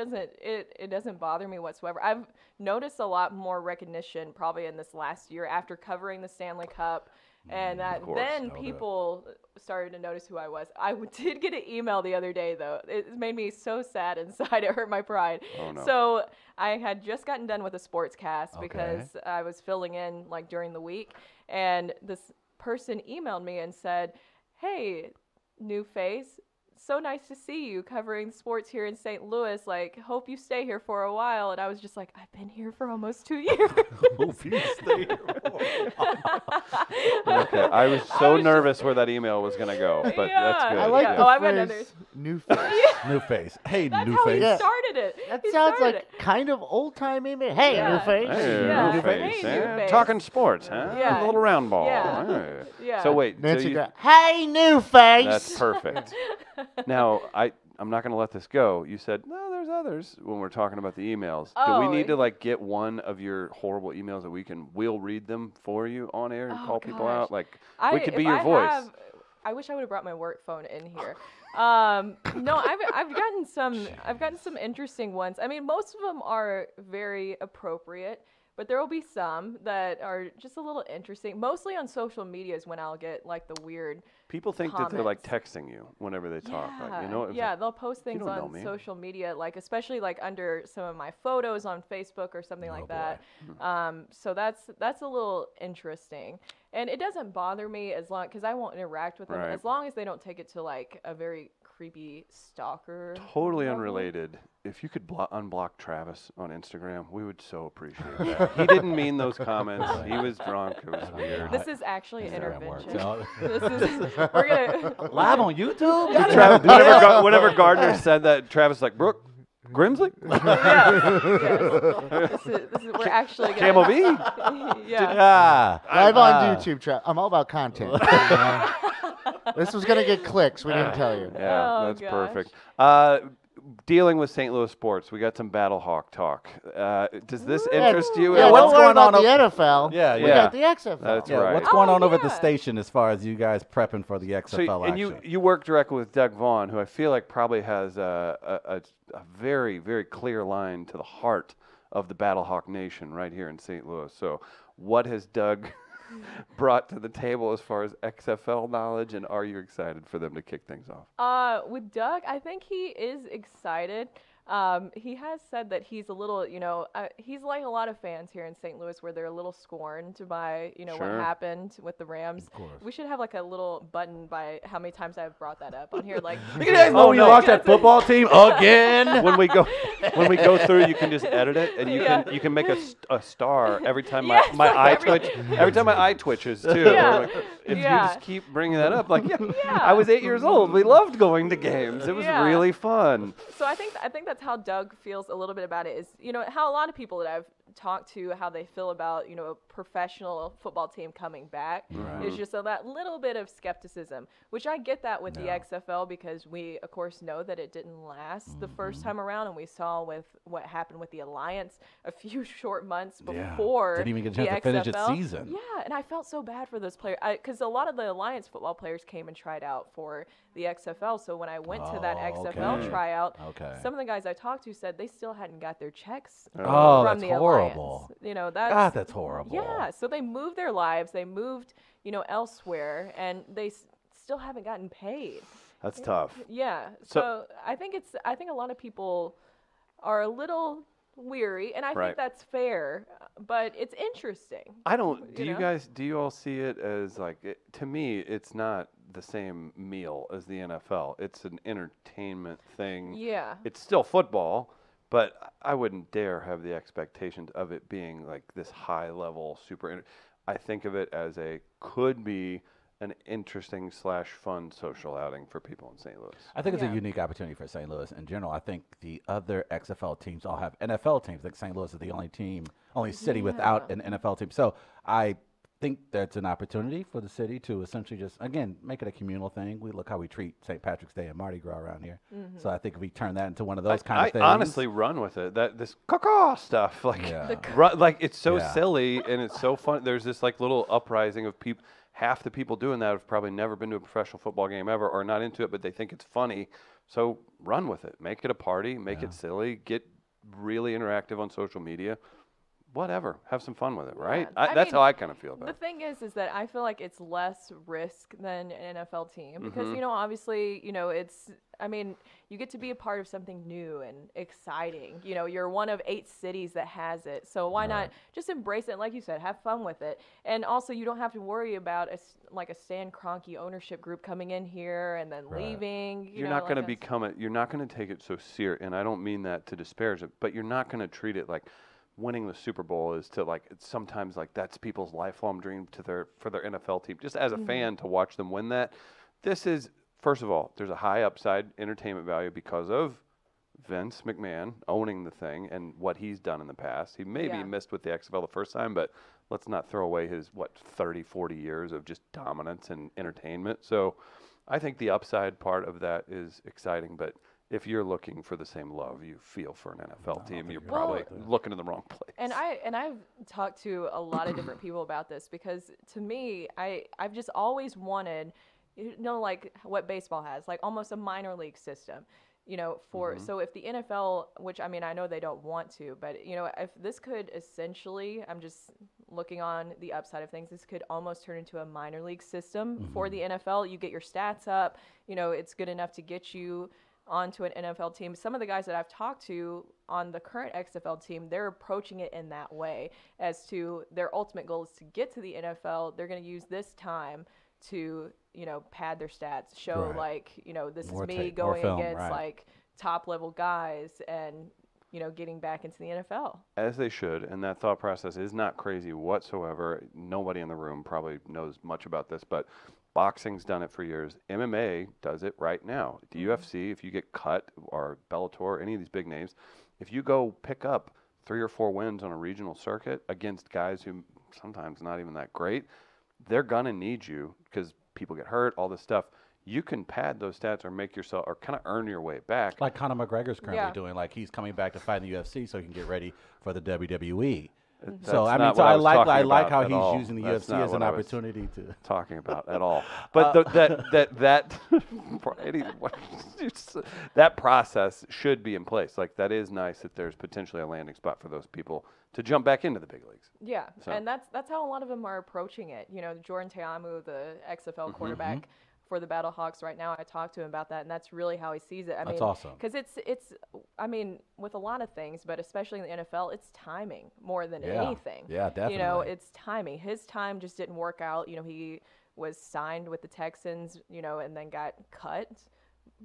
doesn't bother me whatsoever. I've noticed a lot more recognition probably in this last year after covering the Stanley Cup. And then people started to notice who I was. I did get an email the other day, though. It made me so sad inside. It hurt my pride. Oh, no. So I had just gotten done with a sports cast because I was filling in like during the week. And this person emailed me and said, hey, new face. So nice to see you covering sports here in St. Louis. Like, hope you stay here for a while. And I was just like, I've been here for almost 2 years. Hope you stay here for a while. Okay, I was so nervous where that email was going to go, but that's good. I like I've got others. New face. New face. Hey, that's new how face. he started it. That sounds like kind of old-timey. Hey, new face. Hey, new face. Hey, new face. Talking sports, huh? Yeah. A little round ball. Yeah. Yeah. So wait. Hey, new face. That's perfect. Now, I'm not going to let this go. You said, no, there's others when we're talking about the emails. Do we need to get one of your horrible emails that we'll read them for you on air and call people out? Like, we could be your voice. I wish I would have brought my work phone in here. No, I've gotten some interesting ones. I mean, most of them are very appropriate, but there will be some that are just a little interesting. Mostly on social media is when I'll get like the weird people think comments. that they're like texting you whenever they talk. Like, they'll post things on social media, like especially like under some of my photos on Facebook or something like that. So that's a little interesting, and it doesn't bother me as long because I won't interact with them as long as they don't take it to like a very creepy stalker. Totally level. Unrelated. If you could unblock Travis on Instagram, we would so appreciate that. He didn't mean those comments. He was drunk. It was weird. This is actually an intervention. We're gonna live on YouTube. Whenever Gardner said that, Travis was like, Brooke Grimsley. We're actually KMOV. Live on YouTube. I'm all about content. This was gonna get clicks. We didn't tell you. Yeah, that's perfect. Dealing with St. Louis sports, we got some Battlehawk talk. Does this interest you? Yeah, what's going on the NFL? Yeah, we got the XFL. That's right. What's going on over at the station as far as you guys prepping for the XFL action? And you work directly with Doug Vaughn, who I feel like probably has a very, very clear line to the heart of the Battlehawk Nation right here in St. Louis. So what has Doug brought to the table as far as XFL knowledge, and are you excited for them to kick things off? With Doug, I think he is excited. He has said that he's a little, he's like a lot of fans here in St. Louis where they're a little scorned by, what happened with the Rams. Of course. We should have like a little button by how many times I've brought that up on here. Like, you guys know you watch that football team again. When we go through, you can just edit it, and you can make a star every time my eye twitch. Every time my eye twitches too. Yeah. If you just keep bringing that up, like I was 8 years old. We loved going to games. It was really fun. So I think that's how Doug feels a little bit about it. Is how a lot of people that I've talked to, how they feel about a professional football team coming back. Right. Is just that little bit of skepticism, which I get that with the XFL, because we of course know that it didn't last the first time around, and we saw with what happened with the Alliance a few short months before. Didn't even get a chance to finish its season. Yeah, and I felt so bad for those players because a lot of the Alliance football players came and tried out for the XFL. So when I went to that XFL tryout, some of the guys I talked to said they still hadn't got their checks from the horrible. Alliance. That's horrible. Yeah, so they moved their lives, they moved, elsewhere, and they still haven't gotten paid. That's tough. Yeah. So I think a lot of people are a little weary, and I think that's fair, but it's interesting. Do you all see it as to me, it's not the same meal as the NFL. It's an entertainment thing. Yeah. It's still football, but I wouldn't dare have the expectations of it being like this high level I think of it as could be an interesting / fun social outing for people in St. Louis. I think it's a unique opportunity for St. Louis in general. I think the other XFL teams all have NFL teams. Like St. Louis is the only city without an NFL team. So I think that's an opportunity for the city to essentially just, again, make it a communal thing. We look how we treat St. Patrick's Day and Mardi Gras around here. So I think if we turn that into one of those kind of things. I honestly run with it. This caw stuff, it's so silly and it's so fun. There's this little uprising of people. Half the people doing that have probably never been to a professional football game ever or not into it, but they think it's funny. So run with it. Make it a party. Make it silly. Get really interactive on social media. Whatever. Have some fun with it, right? That's how I kind of feel about it. The thing is that I feel like it's less risk than an NFL team because, obviously, it's – you get to be a part of something new and exciting. You're one of 8 cities that has it. So why not just embrace it? Like you said, have fun with it. And also you don't have to worry about a Stan Kroenke ownership group coming in here and then leaving. You're not going to you're not going to take it so serious. And I don't mean that to disparage it, but you're not going to treat it like winning the Super Bowl is to sometimes that's people's lifelong dream for their NFL team. Just as a fan to watch them win that. This is, first of all, there's a high upside entertainment value because of Vince McMahon owning the thing and what he's done in the past. He maybe missed with the XFL the first time, but let's not throw away his 30, 40 years of just dominance and entertainment. So I think the upside part of that is exciting, but if you're looking for the same love you feel for an NFL team, you're probably looking in the wrong place. And I've talked to a lot of different people about this because to me, I've just always wanted, what baseball has, almost a minor league system. So if the NFL, which I know they don't want to, but if this could essentially, I'm just looking on the upside of things, this could almost turn into a minor league system for the NFL. You get your stats up, it's good enough to get you onto an NFL team. Some of the guys that I've talked to on the current XFL team, they're approaching it in that way as to their ultimate goal is to get to the NFL. They're going to use this time to, pad their stats, show this is me going against top level guys and, getting back into the NFL. As they should, and that thought process is not crazy whatsoever. Nobody in the room probably knows much about this, but boxing's done it for years. MMA does it right now. The UFC, if you get cut, or Bellator, any of these big names, if you go pick up 3 or 4 wins on a regional circuit against guys who sometimes not even that great, they're going to need you because people get hurt, all this stuff. You can pad those stats or make yourself or kind of earn your way back. Like Conor McGregor's currently doing. He's coming back to fight in the UFC so he can get ready for the WWE. So I mean, so I like how he's using the UFC as an opportunity to talking about at all. But that process should be in place. Like that is nice that there's potentially a landing spot for those people to jump back into the big leagues. Yeah, and that's how a lot of them are approaching it. You know, Jordan Teamu, the XFL quarterback for the Battlehawks right now, I talked to him about that, and that's really how he sees it. That's awesome. Because it's I mean, with a lot of things, but especially in the NFL, it's timing more than anything. Yeah, definitely. You know, it's timing. His time just didn't work out. You know, he was signed with the Texans, you know, and then got cut,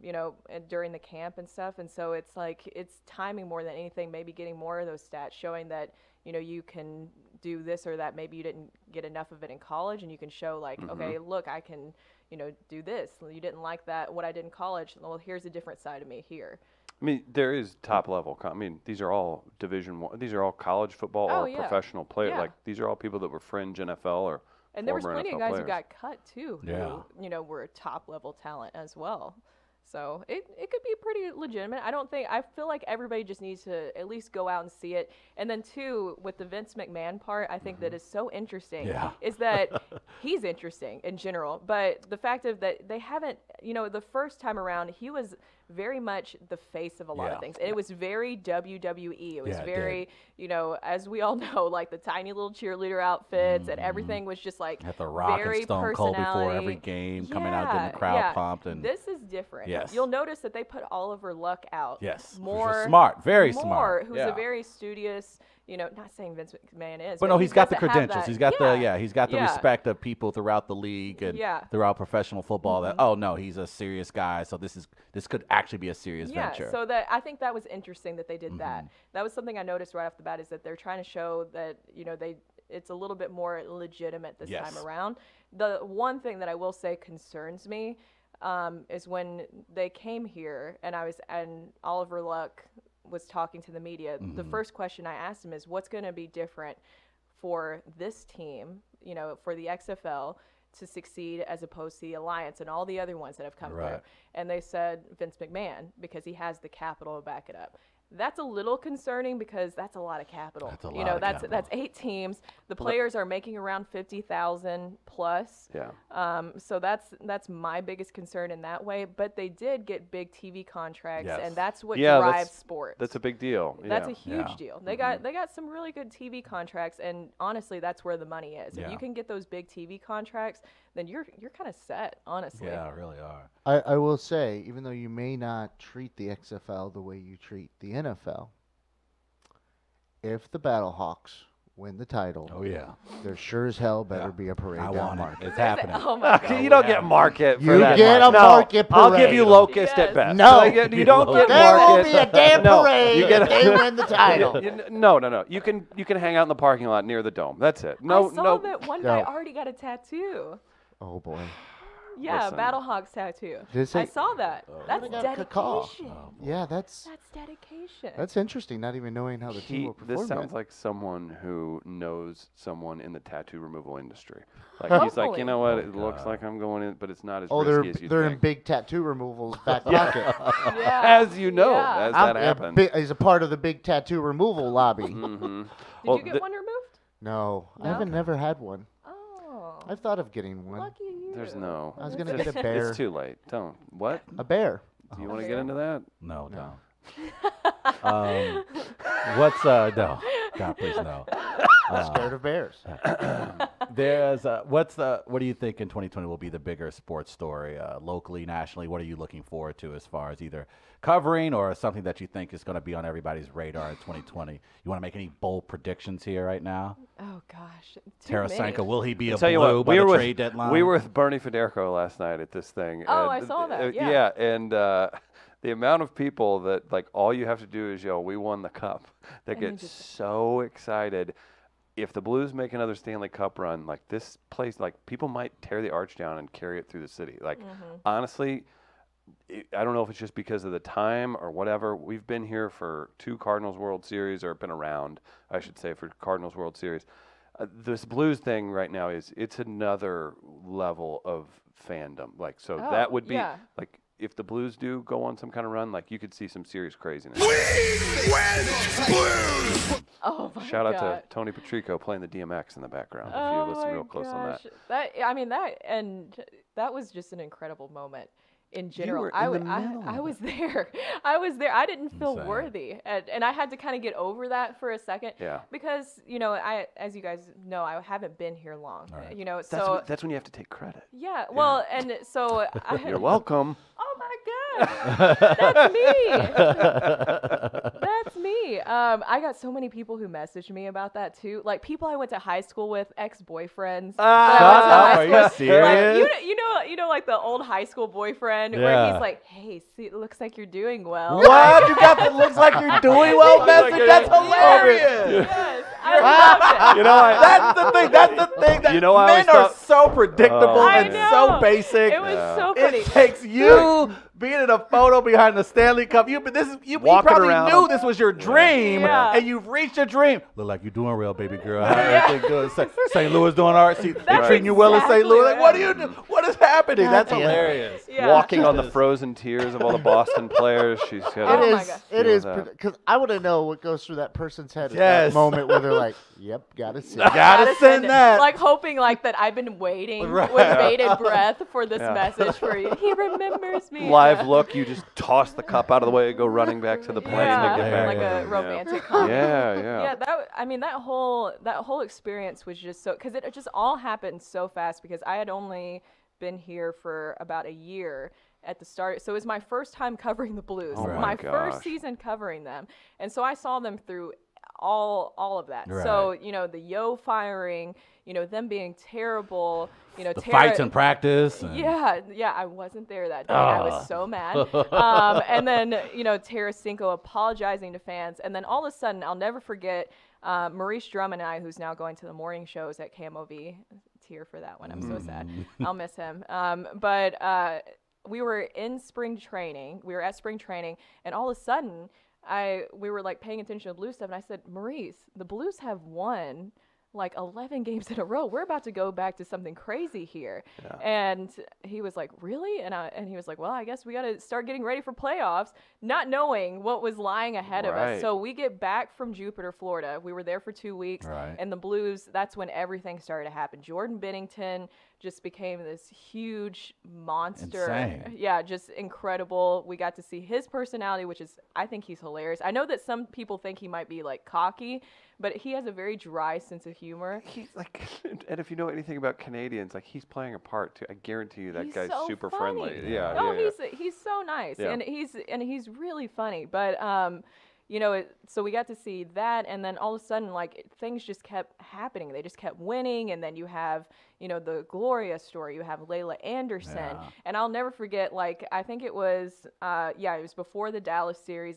you know, during the camp and stuff. And so it's like it's timing more than anything, maybe getting more of those stats showing that, you know, you can do this or that. Maybe you didn't get enough of it in college, and you can show like, okay, look, I can, you know, do this. You didn't like that, what I did in college. Well, here's a different side of me here. I mean, there is top level. I mean, these are all Division I. These are all college football or professional players. Like these are all people that were fringe NFL or and there was plenty NFL of guys players who got cut too, who, you know, were top level talent as well. So it could be pretty legitimate. I feel like everybody just needs to at least go out and see it. And then too, with the Vince McMahon part, I think that is so interesting is that he's interesting in general. But the fact of that they haven't, you know, the first time around, he was very much the face of a lot of things. And it was very WWE. It was very, you know, as we all know, like the tiny little cheerleader outfits and everything was just like at the Rock very and Stone Cold before every game, coming out, getting the crowd pumped. And this is different. Yes. You'll notice that they put Oliver Luck out. Yes. More smart, very Mohr, smart. Who's a very studious, you know, not saying Vince McMahon is. But no, he's got the credentials. He's got he's got the Yeah. respect of people throughout the league and throughout professional football that, oh no, he's a serious guy. So this could actually be a serious venture. So that I think that was interesting that they did that. That was something I noticed right off the bat is that they're trying to show that, you know, it's a little bit more legitimate this time around. The one thing that I will say concerns me is when they came here and Oliver Luck was talking to the media. The first question I asked him is, what's going to be different for this team, you know, for the XFL to succeed as opposed to the Alliance and all the other ones that have come through? And they said Vince McMahon, because he has the capital to back it up. That's a little concerning because that's a lot of capital. That's 8 teams. The players are making around $50,000 plus. So that's my biggest concern in that way. But they did get big TV contracts, and that's what drives sports. That's a big deal. That's a huge deal. They got some really good TV contracts, and honestly, that's where the money is. If you can get those big TV contracts, then you're kind of set, honestly. Yeah, really are. I will say, even though you may not treat the XFL the way you treat the NFL, if the Battlehawks win the title, there sure as hell better be a parade down Market. It's happening. Oh my God. You don't get Market for you that. Get a Market parade. I'll give you Locust at best. No, you don't get there Market. won't be a damn parade if they win the title. No. You can hang out in the parking lot near the dome. That's it. I saw that one guy already got a tattoo. Oh boy. Yeah, Listen. Battlehawks tattoo. I saw that. That's dedication. Yeah, that's dedication. That's interesting. Not even knowing how the team will perform. This sounds like someone who knows someone in the tattoo removal industry. Like he's like, you know what? It looks like I'm going in, but it's not as risky as you think. They're in big tattoo removals back pocket. As you know, as that happens. He's a part of the big tattoo removal lobby. Did you get one removed? No, I haven't never had one. I've thought of getting one. Lucky you. There's no. I was going to get a bear. It's too late. Don't. What? A bear. Do you want to get into that? No. What's no? God, please no. Scared of bears. There's what do you think in 2020 will be the bigger sports story locally, nationally? What are you looking forward to as far as either covering or something that you think is going to be on everybody's radar in 2020? You want to make any bold predictions here right now? Oh gosh, Tarasenko, will he be a blue by the trade deadline? We were with Bernie Federico last night at this thing. Oh, I saw that. Yeah, and the amount of people that like all you have to do is yell, "We won the cup!" That get so excited. If the Blues make another Stanley Cup run, like this place, like people might tear the arch down and carry it through the city. Like honestly, I don't know if it's just because of the time or whatever. We've been here for 2 Cardinals World Series, or been around, I should say, for Cardinals World Series. This Blues thing right now it's another level of fandom. Like that would be like if the Blues do go on some kind of run, like you could see some serious craziness. We win Blues! Oh my Shout out God. to Tony Patrico playing the DMX in the background. Oh if you listen my real close on that. That was just an incredible moment. In general, were I in the middle of was there. I was there. I didn't feel Insane. worthy, and I had to kind of get over that for a second. Yeah. Because as you guys know, I haven't been here long. Right. That's when you have to take credit. Yeah. Well, and so You're welcome. Oh my God, that's me. That's me. I got so many people who messaged me about that too. Like people I went to high school with, ex-boyfriends. Are you serious? Like, you know, like the old high school boyfriend where Yeah. he's like, "Hey, see, it looks like you're doing well." What? You got the looks like you're doing well message? That's hilarious. Yes, I loved it. You know, That's the thing. That's the thing. That You know, I always men are thought- so predictable I and know. so basic. It was so funny. It takes you being in a photo behind the Stanley Cup. You Walking probably around. knew this was your dream, Yeah. and you've reached your dream. Look like you're doing real, baby girl. How everything doing? St. Louis doing all right. See, they That's treating you well in St. Louis. exactly Like, what do it. you do? What is happening? That's Yeah. hilarious. Yeah. Walking on the frozen tears of all the Boston players. She's got Oh It my is. God. It is Feel that. because I want to know what goes through that person's head at Yes. that moment where they're like, "Yep, gotta see." Gotta send it. that. Like hoping like that I've been waiting Right. with bated breath for this Yeah. message for you. He remembers me. live look. You just toss the cup out of the way, go running back to the plane, Yeah, and get back. like on a it. romantic comedy. Yeah, yeah. Yeah, that whole experience was just so, because it just all happened so fast, because I had only been here for about a year at the start. So it was my first time covering the Blues, Oh my my first gosh. season covering them. And so I saw them through all of that. Right. So, the Yo firing, them being terrible, The fights in practice. and- yeah, I wasn't there that day. I was so mad. And then, Tarasenko apologizing to fans. And then all of a sudden, I'll never forget, Maurice Drum and I, who's now going to the morning shows at KMOV. Tear for that one. I'm so sad. I'll miss him. But we were in spring training. We were at spring training. And all of a sudden, we were like paying attention to Blues stuff. And I said, Maurice, the Blues have won like 11 games in a row. We're about to go back to something crazy here. Yeah. And he was like, really? And he was like, well, I guess we got to start getting ready for playoffs, not knowing what was lying ahead of Right. us. So we get back from Jupiter, Florida. We were there for 2 weeks. Right. And the Blues, that's when everything started to happen. Jordan Binnington just became this huge monster. Insane. Yeah, just incredible. We got to see his personality, which is, I think he's hilarious. I know that some people think he might be like cocky, but he has a very dry sense of humor. He's like, and if you know anything about Canadians, like he's playing a part too. I guarantee you that He's guy's so super funny. friendly. Yeah. Oh, yeah. he's so nice, Yeah. and he's really funny. But so we got to see that, and then all of a sudden, like things just kept happening. They just kept winning, and then you have the Gloria story. You have Layla Anderson, Yeah. and I'll never forget. Like I think it was it was before the Dallas series.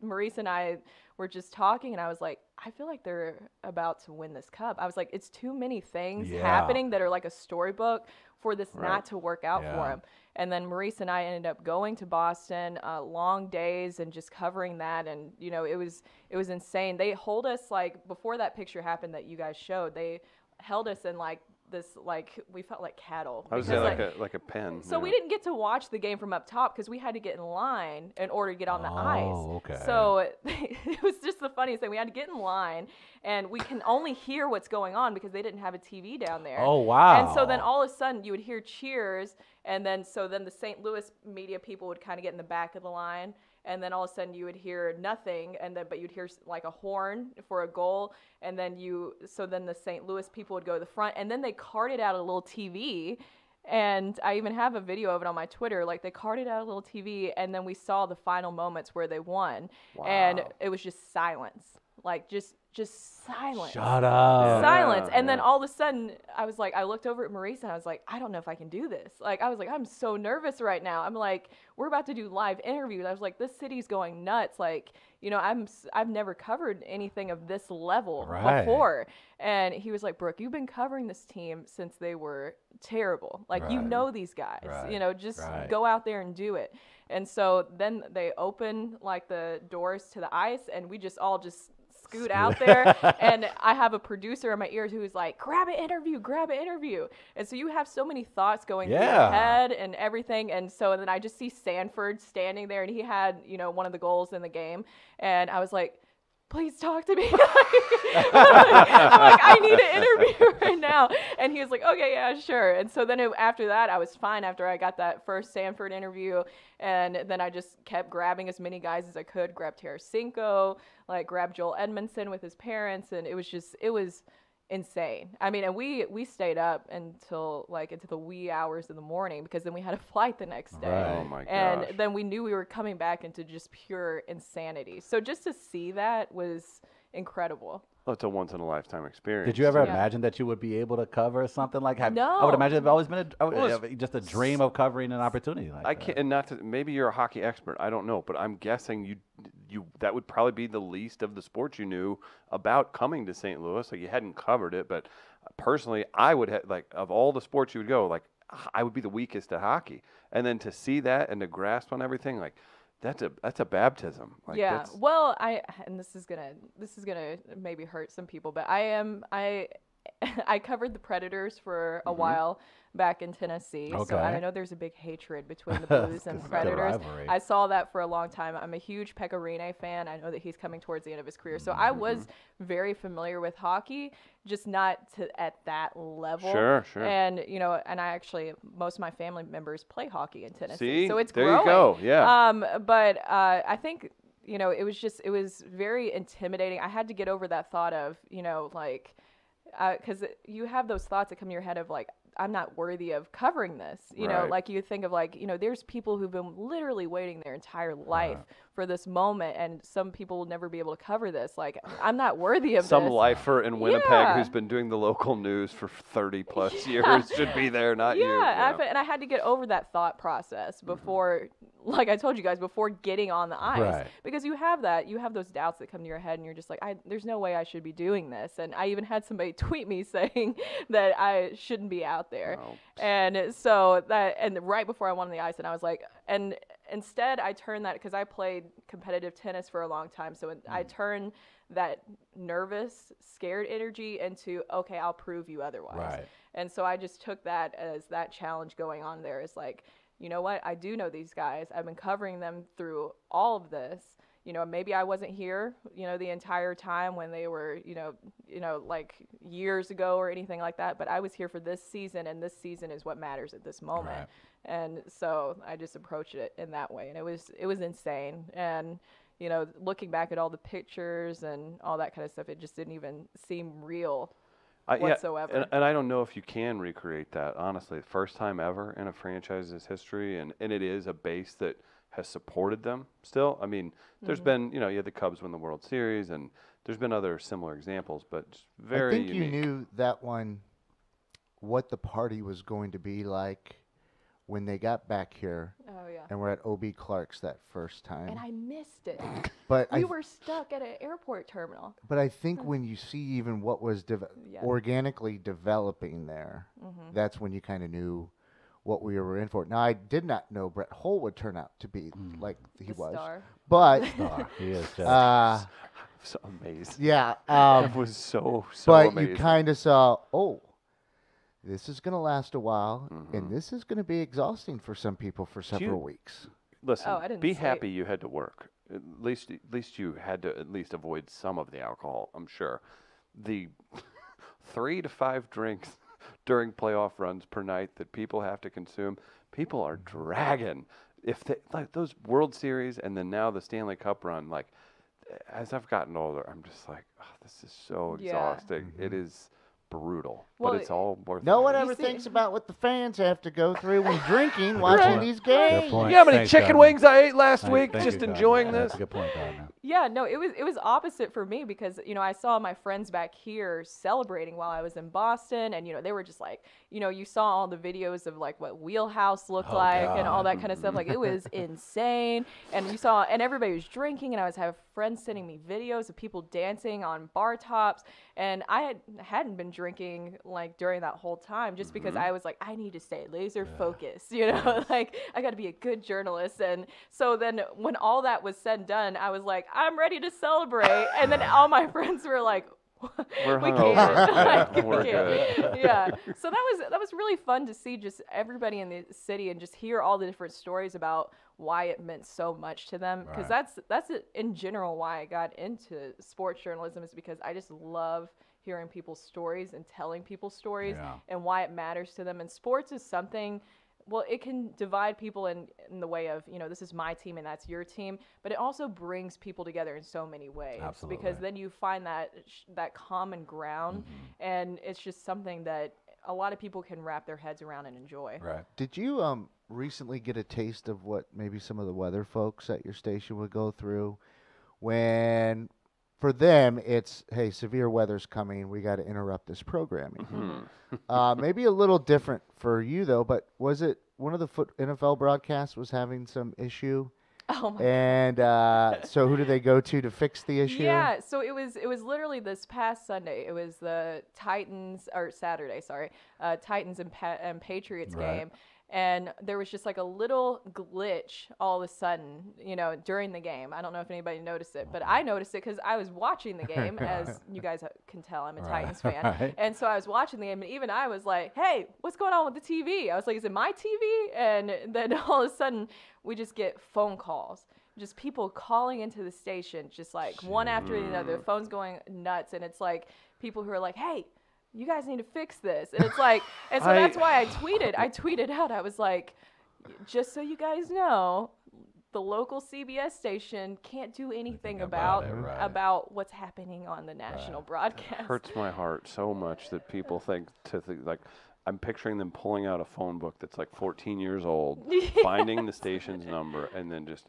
Maurice and I were just talking, and I was like, I feel like they're about to win this cup. I was like, it's too many things Yeah. happening that are like a storybook for this Right. not to work out Yeah. for him. And then Maurice and I ended up going to Boston, long days, and just covering that. And it was insane. They hold us, like before that picture happened that you guys showed, they held us in like this, like we felt like cattle. I was because, saying like a pen. so we didn't get to watch the game from up top because we had to get in line in order to get on the ice. okay. So it was just the funniest thing. We had to get in line, and we can only hear what's going on because they didn't have a TV down there. Oh, wow. And so then all of a sudden you would hear cheers, and then the St. Louis media people would kind of get in the back of the line. And then all of a sudden you would hear nothing, but you'd hear like a horn for a goal, and then the St. Louis people would go to the front, and then they carted out a little TV, and I even have a video of it on my Twitter. Like they carted out a little TV, and then we saw the final moments where they won, and it was just silence, like just silence. Shut up. Silence. And then yeah. all of a sudden, I looked over at Maurice and I was like, I don't know if I can do this. Like, I was like, I'm so nervous right now. I'm like, we're about to do live interviews. I was like, this city's going nuts. Like, I've never covered anything of this level Right. before. And he was like, Brooke, you've been covering this team since they were terrible. Like, you Right. know these guys. Right. Just Right. go out there and do it. And so then they open like the doors to the ice, and we just all scoot out there, and I have a producer in my ears who's like, grab an interview. And so you have so many thoughts going through your head and everything. And then I just see Sanford standing there, and he had, one of the goals in the game. And I was like, please talk to me. I'm like, I need an interview right now. And he was like, okay, yeah, sure. And so then after that, I was fine after I got that first Sanford interview. And then I just kept grabbing as many guys as I could, grabbed Tarasenko, grabbed Joel Edmondson with his parents. And it was insane. I mean, and we stayed up until into the wee hours of the morning, because then we had a flight the next day. Right. Oh my gosh. And then we knew we were coming back into just pure insanity. So just to see that was incredible. Well, it's a once in a lifetime experience. Did you ever imagine that you would be able to cover something like that? No. I would imagine it's always been just a dream of covering an opportunity like that. I can't, and maybe you're a hockey expert. I don't know, but I'm guessing you that would probably be the least of the sports you knew about coming to St. Louis. You hadn't covered it, but personally, I would have, of all the sports you would go, I would be the weakest at hockey. And then to see that and to grasp on everything, that's a baptism. Well, and this is gonna maybe hurt some people, but I covered the Predators for a while back in Tennessee. Okay. So I know there's a big hatred between the Blues and Predators. I saw that for a long time. I'm a huge Pekka Rinne fan. I know that he's coming towards the end of his career. So I was very familiar with hockey, just not at that level. Sure. And, and I actually, most of my family members play hockey in Tennessee. See? So it's there growing. You go. Yeah. But I think, it was very intimidating. I had to get over that thought of, because you have those thoughts that come to your head of I'm not worthy of covering this. You know, you think of there's people who've been literally waiting their entire life for this moment, and some people will never be able to cover this. I'm not worthy of some this. lifer in Winnipeg who's been doing the local news for 30 plus years should be there, not you. Yeah, and I had to get over that thought process before, like I told you guys, before getting on the ice, because you have those doubts that come to your head, and you're just like, there's no way I should be doing this. And I even had somebody tweet me saying that I shouldn't be out there. No. And so right before I went on the ice, and I was like, and instead I turned that, because I played competitive tennis for a long time, so I turned that nervous, scared energy into, okay, I'll prove you otherwise. Right. And so I just took that as that challenge going on there. Is you know what? I do know these guys. I've been covering them through all of this. Maybe I wasn't here, the entire time when they were, years ago or anything like that. But I was here for this season, and this season is what matters at this moment. Right. And so I just approached it in that way, and it was insane. And looking back at all the pictures and all that kind of stuff, it just didn't even seem real whatsoever. Yeah, and I don't know if you can recreate that, honestly. First time ever in a franchise's history, and it is a base that has supported them still. I mean, there's been, you had the Cubs win the World Series, and there's been other similar examples, but just very unique. I think you knew that one, what the party was going to be like when they got back here. Oh, yeah. And we're at O.B. Clark's that first time. And I missed it. But we were stuck at an airport terminal. But I think when you see even what was organically developing there, that's when you kind of knew what we were in for. Now, I did not know Brett Hull would turn out to be like he was. Star. But he is just so amazed. Yeah. It was so but amazing. You kind of saw, this is going to last a while, and this is going to be exhausting for some people for several weeks. Listen, be happy you had to work. At least you had to at least avoid some of the alcohol, I'm sure. The 3 to 5 drinks during playoff runs per night that people have to consume, people are dragging. If they those World Series and then now the Stanley Cup run, as I've gotten older, I'm just like, this is so exhausting. It is brutal, but it's all worth it. No one ever thinks about what the fans have to go through when drinking, watching these games. You know how many chicken wings I ate last week just enjoying this? That's a good point, Gardner. Yeah, no, it was opposite for me, because I saw my friends back here celebrating while I was in Boston, and they were just you saw all the videos of what Wheelhouse looked and all that kind of stuff. It was insane, and and everybody was drinking, and I was having friends sending me videos of people dancing on bar tops, and I hadn't been drinking like during that whole time, just because I was like, I need to stay laser focused, you know, like I got to be a good journalist. And so then when all that was said and done, I was like, I'm ready to celebrate. And then all my friends were like, we're we hungover. can't. We're good. Yeah. So that was really fun to see just everybody in the city and just hear all the different stories about why it meant so much to them. Because that's in general why I got into sports journalism, is because I just love hearing people's stories and telling people's stories and why it matters to them. And sports is something, well, it can divide people in the way of, you know, this is my team and that's your team, but it also brings people together in so many ways. Absolutely. Because then you find that common ground, and it's just something that a lot of people can wrap their heads around and enjoy. Right. Did you recently get a taste of what maybe some of the weather folks at your station would go through when, for them, it's, hey, severe weather's coming, we got to interrupt this programming? Maybe a little different for you, though, but was it one of the NFL broadcasts was having some issue? Oh my and so who did they go to fix the issue? Yeah, so it was literally this past Sunday. It was the Titans, or Saturday, sorry, Titans and Patriots game. And there was just like a little glitch all of a sudden, you know, during the game. I don't know if anybody noticed it, but I noticed it because I was watching the game. As you guys can tell, I'm a Titans fan. And so I was watching the game, and even I was like, hey, what's going on with the TV? I was like, is it my TV? And then all of a sudden, we just get phone calls. Just people calling into the station, just like one after another. The phone's going nuts, and it's like people who are like, hey, you guys need to fix this. And it's like, and so that's why I tweeted out, I was like, just so you guys know, the local CBS station can't do anything about what's happening on the national broadcast. It hurts my heart so much that people think like, I'm picturing them pulling out a phone book that's like 14 years old, finding the station's number, and then just,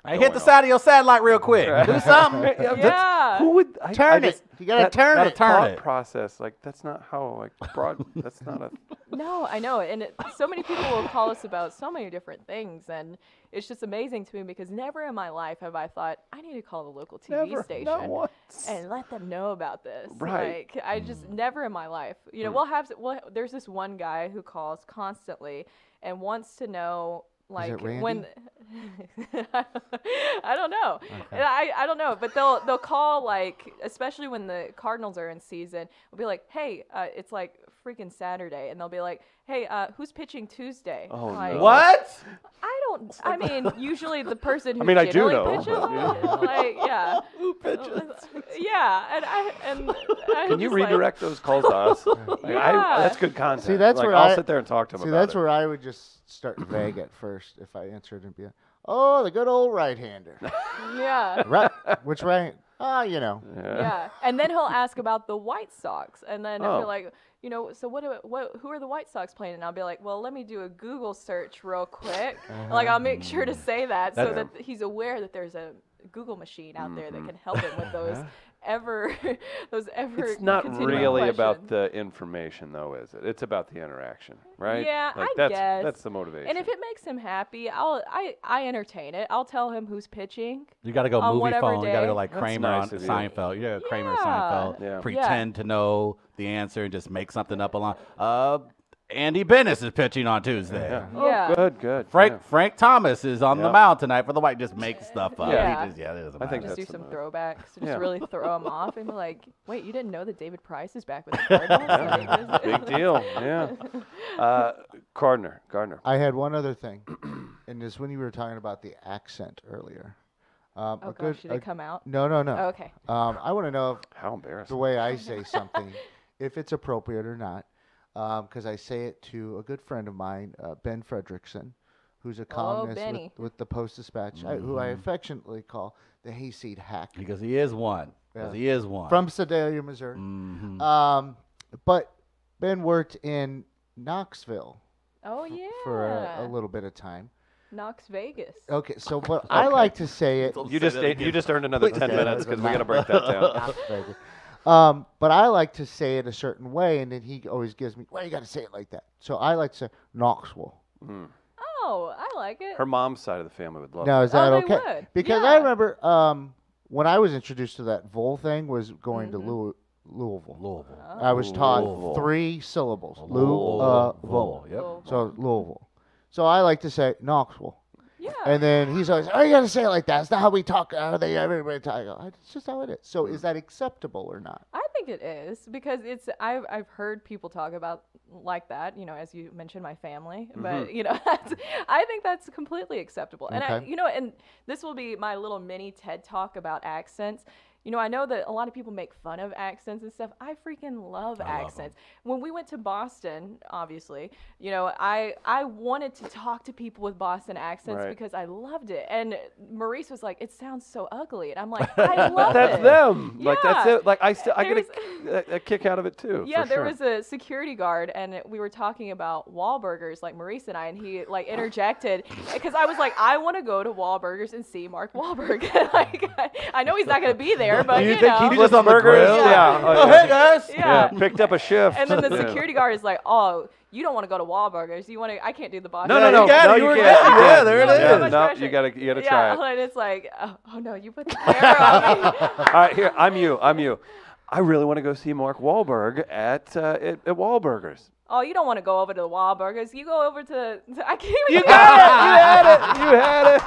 hey, hit the side of your satellite real quick. Do something. Yeah. Who would turn it? You gotta turn it. Turn it. Process, like, that's not how, like, that's not a. No, I know. And so many people will call us about so many different things, and it's just amazing to me because never in my life have I thought, I need to call the local TV station and let them know about this. Right. Like, I just never in my life. You know, there's this one guy who calls constantly and wants to know, like, when I don't know. Okay. I don't know, but they'll call, like, especially when the Cardinals are in season, we'll be like, hey, it's like freaking Saturday, and they'll be like, hey, who's pitching Tuesday? Oh, like, no. What? I mean, usually the person who I do know. pitches, like, yeah. Who pitches? Yeah, and can you redirect those calls to us? Like, that's good content. See, that's like, where I'll sit there and talk to them See, about that's it. where I would just start vague at first if I answered and be like, oh, the good old right-hander. Yeah. Right? Which right? You know. Yeah. And then he'll ask about the White Sox, and then I'll be like, you know, so who are the White Sox playing? And I'll be like, well, let me do a Google search real quick. Like, I'll make sure to say that so that he's aware that there's a Google machine out there that can help him with those It's not really questions. about the information, though, is it? It's about the interaction, right? Yeah, like, I guess. That's the motivation. And if it makes him happy, I entertain it. I'll tell him who's pitching. You got to go movie phone. You got to go like That's Kramer nice on of you. Seinfeld. You got Kramer Seinfeld. Yeah. Pretend to know the answer and just make something up along. Andy Bennis is pitching on Tuesday. Yeah. Oh, good. Frank Thomas is on the mound tonight for the White. Just make stuff up. Yeah. I think Just do that's some enough. throwbacks to just really throw him off and be like, wait, you didn't know that David Price is back with the Cardinals? Like, Big deal, yeah. Gardner. I had one other thing, and this when you were talking about the accent earlier. Oh, gosh, did it come out? No. Oh, okay. I want to know if How embarrassing. the way I say something, if it's appropriate or not, because I say it to a good friend of mine, Ben Fredrickson, who's a columnist with the Post-Dispatch, who I affectionately call the hayseed hack. Because he is one. From Sedalia, Missouri. Mm-hmm. But Ben worked in Knoxville. Oh, yeah. For a little bit of time. Knox Vegas. Okay, so but I like to say it. You just earned another 10 minutes because we're gonna break that down. But I like to say it a certain way, and then he always gives me, well, you got to say it like that. So I like to say Knoxville. Oh, I like it. Her mom's side of the family would love Now, it. is that they okay? would. Because I remember when I was introduced to that Vol thing was going to Louisville. I was taught 3 syllables. Louisville. Yep. So Louisville. So I like to say Knoxville. Yeah. And then he's always, oh, you got to say it like that. It's not how we talk. Everybody talk. I go, it's just how it is. So is that acceptable or not? I think it is because I've heard people talk about like that, as you mentioned, my family, but I think that's completely acceptable. And and this will be my little mini TED talk about accents. I know that a lot of people make fun of accents and stuff. I freaking love accents. When we went to Boston, obviously, I wanted to talk to people with Boston accents because I loved it. And Maurice was like, "It sounds so ugly," and I'm like, "I love it." That's them. Yeah. Like that's it. Like I get a kick out of it too. Yeah, there sure. was a security guard, and we were talking about Wahlburgers, like Maurice and I, and he like interjected because I was like, "I want to go to Wahlburgers and see Mark Wahlberg." Like, I know he's not going to be there. But you think he just on the grill? Yeah. Oh, hey guys. Yeah. Picked up a shift. And then the security guard is like, "Oh, you don't want to go to Wahlburgers. You want to? I can't do the Boston." No, you can't. Yeah, there it is. No, you gotta try it. And it's like, oh no, you put the camera on me. All right, here, I'm you. I really want to go see Mark Wahlberg at Wahlburgers. Oh, you don't want to go over to the Wahlburgers. You go over to I can't even. You had it. I had it.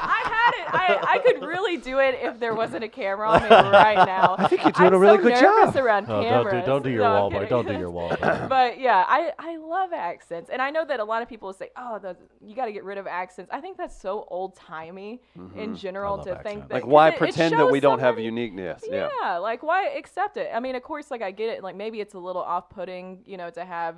I could really do it if there wasn't a camera on me right now. I think you're doing a really good job. Around cameras. Don't do your Wahlberg. Don't do your Wahlberg. But yeah, I love accents, and I know that a lot of people say, "Oh, you got to get rid of accents." I think that's so old timey in general to think that. Like, why pretend that we don't have uniqueness? Yeah, like why accept it? I mean, of course, like I get it. Like maybe it's a little off-putting, to have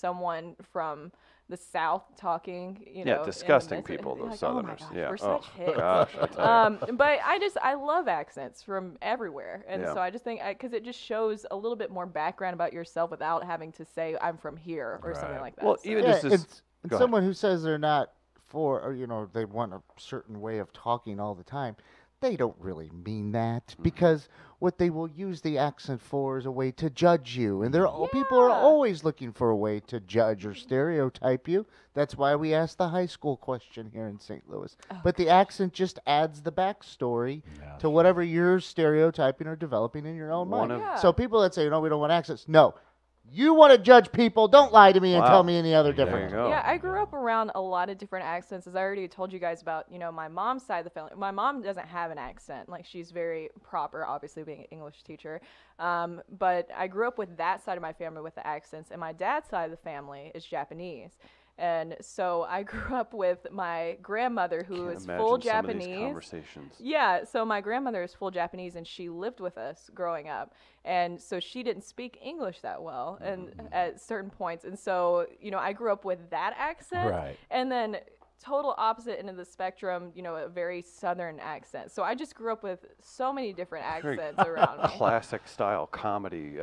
someone from the South talking, disgusting people, those like, Southerners. Oh my gosh, we're such hits. Gosh, I tell you. But I love accents from everywhere, and so I just think because it just shows a little bit more background about yourself without having to say I'm from here or something like that. Well, so. even just someone who says they're not for, or they want a certain way of talking all the time, they don't really mean that because what they will use the accent for is a way to judge you. And people are always looking for a way to judge or stereotype you. That's why we asked the high school question here in St. Louis. But the accent just adds the backstory to whatever you're stereotyping or developing in your own mind. So people that say, we don't want accents. No. You want to judge people. Don't lie to me and tell me any other difference. Yeah, I grew up around a lot of different accents. As I already told you guys about, my mom's side of the family. My mom doesn't have an accent. Like, she's very proper, obviously, being an English teacher. But I grew up with that side of my family with the accents. And my dad's side of the family is Japanese. And so I grew up with my grandmother who is full Japanese. Some of these conversations. Yeah, so my grandmother is full Japanese, and she lived with us growing up. And so she didn't speak English that well and at certain points. And so, I grew up with that accent. Right. And then total opposite end of the spectrum, a very Southern accent. So I just grew up with so many different accents around me. Classic style comedy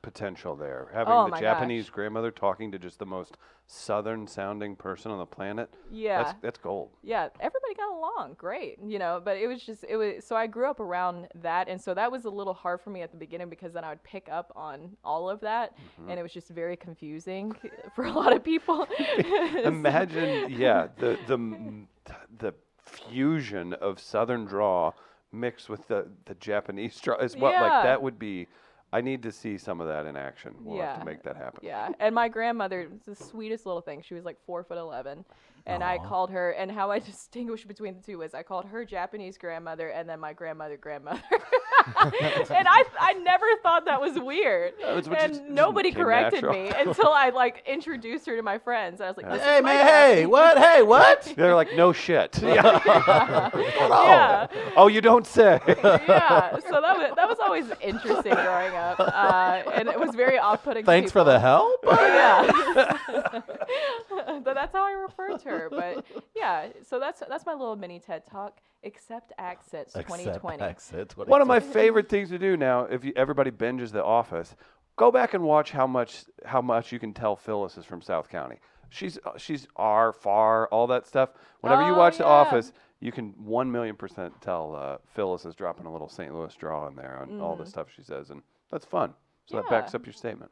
potential there. Having the Japanese grandmother talking to just the most Southern sounding person on the planet. Yeah. That's gold. Yeah. Everybody got along great, but it was so I grew up around that. And so that was a little hard for me at the beginning because then I would pick up on all of that. And it was just very confusing for a lot of people. Imagine, the fusion of Southern draw mixed with the Japanese draw is what that would be. I need to see some of that in action. We'll have to make that happen. Yeah, and my grandmother was the sweetest little thing. She was like 4'11", and I called her. And how I distinguished between the two was I called her Japanese grandmother, and then my grandmother. And I never thought that was weird. And nobody corrected me until I introduced her to my friends. I was like, "Hey man, hey, what? Hey, what?" They're like, "No shit." Yeah. Oh, you don't say. Yeah. So that was always interesting growing up. And it was very off-putting. Thanks for the help. Yeah. But that's how I referred to her. But yeah, so that's my little mini TED talk. Accept accents 2020. One of my favorite things to do now, if everybody binges The Office, go back and watch how much you can tell Phyllis is from South County. She's far, all that stuff. Whenever you watch The Office, you can 1,000,000% tell Phyllis is dropping a little St. Louis draw in there on all the stuff she says, and that's fun. So that backs up your statement.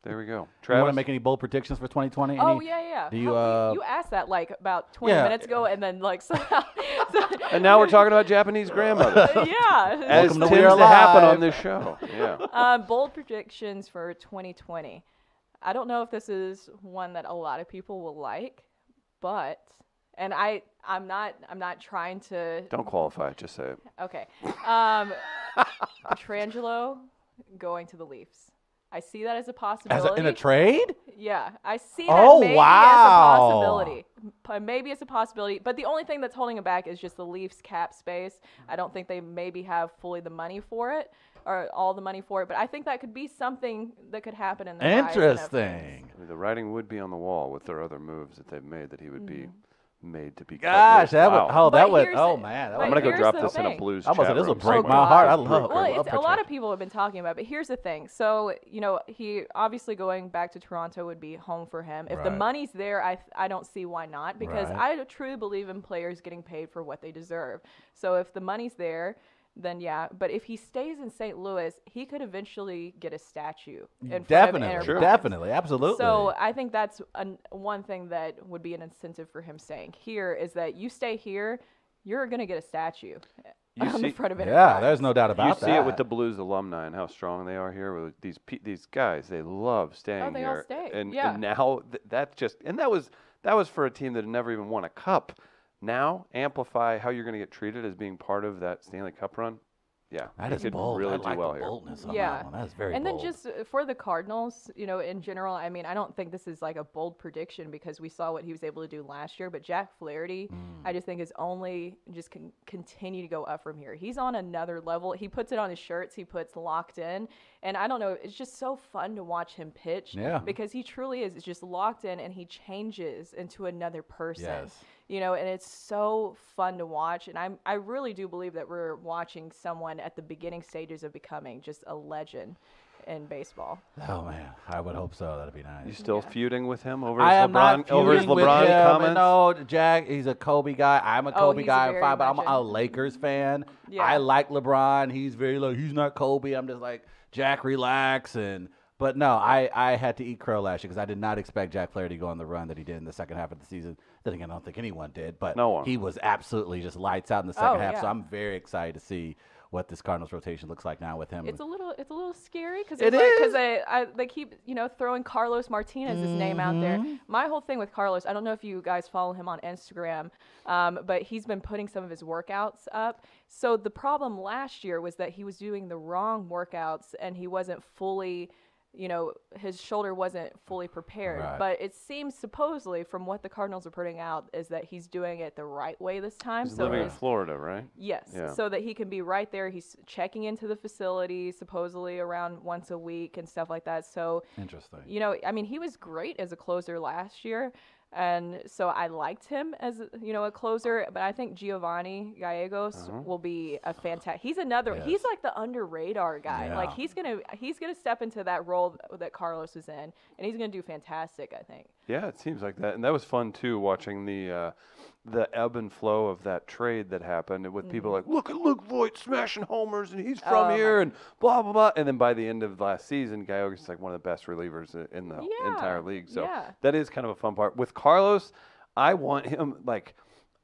There we go. You Travis? want to make any bold predictions for 2020? Oh, yeah. Do you, you asked that like about 20 minutes ago, and then like somehow. And now we're talking about Japanese grandmothers. Yeah. As Welcome to tends We Are to happen Live. on this show. Yeah. Bold predictions for 2020. I don't know if this is one that a lot of people will like, but and I'm not trying to. Don't qualify. Just say it. Okay. Petrangelo going to the Leafs. I see that as a possibility. In a trade? Yeah, I see Oh, that maybe wow. as a possibility. Maybe it's a possibility, but the only thing that's holding it back is just the Leafs cap space. I don't think they maybe have fully the money for it or all the money for it, but I think that could be something that could happen in the Interesting. I mean, the writing would be on the wall with their other moves that they've made that he would be made to be. Gosh, that wow. would. Oh, But that would. here's Oh the- man, that but I'm would. gonna go here's drop the this in a thing. blues I was chat like, this will room. break Oh, my God. heart. I Brooke love. Well, I love a lot of Petrangelo. people have been talking about it, but here's the thing. So, he obviously going back to Toronto would be home for him. If the Right. money's there, I don't see why not, because Right. I truly believe in players getting paid for what they deserve. So if the money's there, then yeah. But if he stays in St. Louis, he could eventually get a statue in front of Enterprise. Definitely, absolutely. So I think that's one thing that would be an incentive for him staying here is that you stay here, you're going to get a statue on the front of Enterprise. Yeah, there's no doubt about You that. see it with the Blues alumni and how strong they are here. With these guys, they love staying they here. all stay, And yeah. now that's just that was for a team that had never even won a cup. Now amplify how you're going to get treated as being part of that Stanley Cup run. Yeah, That they is could bold. really I do like well the here. boldness on Yeah. that one. That is very And bold. then just for the Cardinals, in general, I mean, I don't think this is like a bold prediction because we saw what he was able to do last year. But Jack Flaherty, I just think is only just continue to go up from here. He's on another level. He puts it on his shirts. He puts locked in. And I don't know, it's just so fun to watch him pitch. Yeah. Because he truly is just locked in and he changes into another person. Yes. And it's so fun to watch. And I really do believe that we're watching someone at the beginning stages of becoming just a legend in baseball. Oh man, I would hope so. That'd be You nice. still feuding with him over I his am not LeBron over his feuding with LeBron him. comments? No, Jack, he's a Kobe guy. I'm a Kobe he's a guy, very fine, but I'm much a in- Lakers fan. Yeah. I like LeBron. He's very like he's not Kobe. I'm just like Jack, relax. But no, I had to eat crow last year because I did not expect Jack Flaherty to go on the run that he did in the second half of the season. Then again, I don't think anyone did. But No one. he was absolutely just lights out in the second half. yeah. So I'm very excited to see what this Cardinals rotation looks like now with him. It's a little scary because It is. they keep throwing Carlos Martinez's name out there. My whole thing with Carlos, I don't know if you guys follow him on Instagram, but he's been putting some of his workouts up. So the problem last year was that he was doing the wrong workouts and he wasn't fully. His shoulder wasn't fully prepared. Right. But it seems supposedly from what the Cardinals are putting out is that he's doing it the right way this time. He's so living in his Florida, right? Yes, Yeah. so that he can be right there. He's checking into the facility supposedly around once a week and stuff like that. So, interesting. I mean, he was great as a closer last year. And so I liked him as, a closer, but I think Giovanni Gallegos will be a fantastic. He's another. Yes. He's like the under radar guy. Yeah. Like he's gonna step into that role that Carlos is in, and he's gonna do fantastic. I think. Yeah, it seems like that, and that was fun too, watching the ebb and flow of that trade that happened with people like, look at Luke Voigt smashing homers, and he's from here, and blah blah blah. And then by the end of last season, Gallegos is like one of the best relievers in the entire league. So that is kind of a fun part with Carlos. I want him like.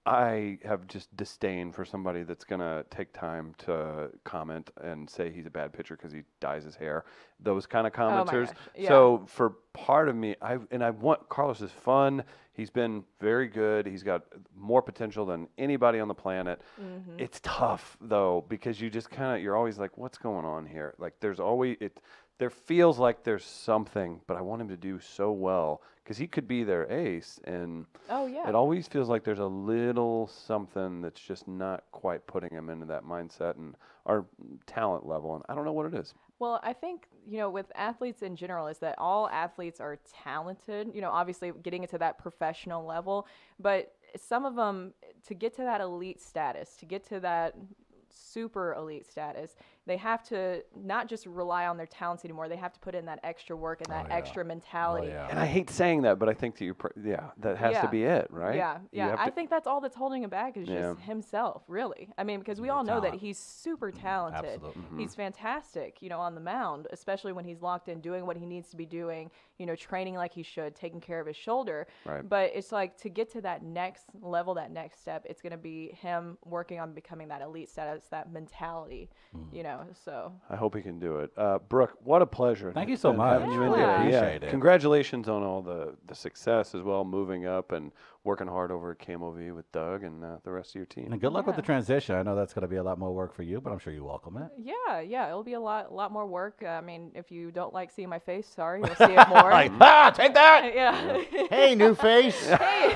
I have just disdain for somebody that's going to take time to comment and say he's a bad pitcher because he dyes his hair. Those kind of commenters. gosh, yeah. So for part of me, I want Carlos is fun. He's been very good. He's got more potential than anybody on the planet. Mm-hmm. It's tough though because you just you're always like, what's going on here? Like there's always there feels like there's something, but I want him to do so well because he could be their ace, and it always feels like there's a little something that's just not quite putting him into that mindset and our talent level, and I don't know what it is. Well, I think, with athletes in general is that all athletes are talented, obviously getting into that professional level, but some of them, to get to that elite status, to get to that super elite status, they have to not just rely on their talents anymore. They have to put in that extra work and that extra mentality. And I hate saying that, but I think that that has to be it, right? Yeah. I think that's all that's holding him back is just himself, really. I mean, because we all know that he's super talented. Absolutely. He's fantastic, on the mound, especially when he's locked in, doing what he needs to be doing, training like he should, taking care of his shoulder. Right. But it's like to get to that next level, that next step, it's going to be him working on becoming that elite status, that mentality, so. I hope he can do it. Brooke, what a pleasure. Thank you so much. Having you in Really here. appreciate it. Congratulations on all the success as well, moving up and working hard over at KMOV with Doug and the rest of your team. And good luck with the transition. I know that's going to be a lot more work for you, but I'm sure you welcome it. Yeah, it'll be a lot more work. I mean, if you don't like seeing my face, sorry, you'll see it more. Take that! Yeah. Hey, new face. Hey,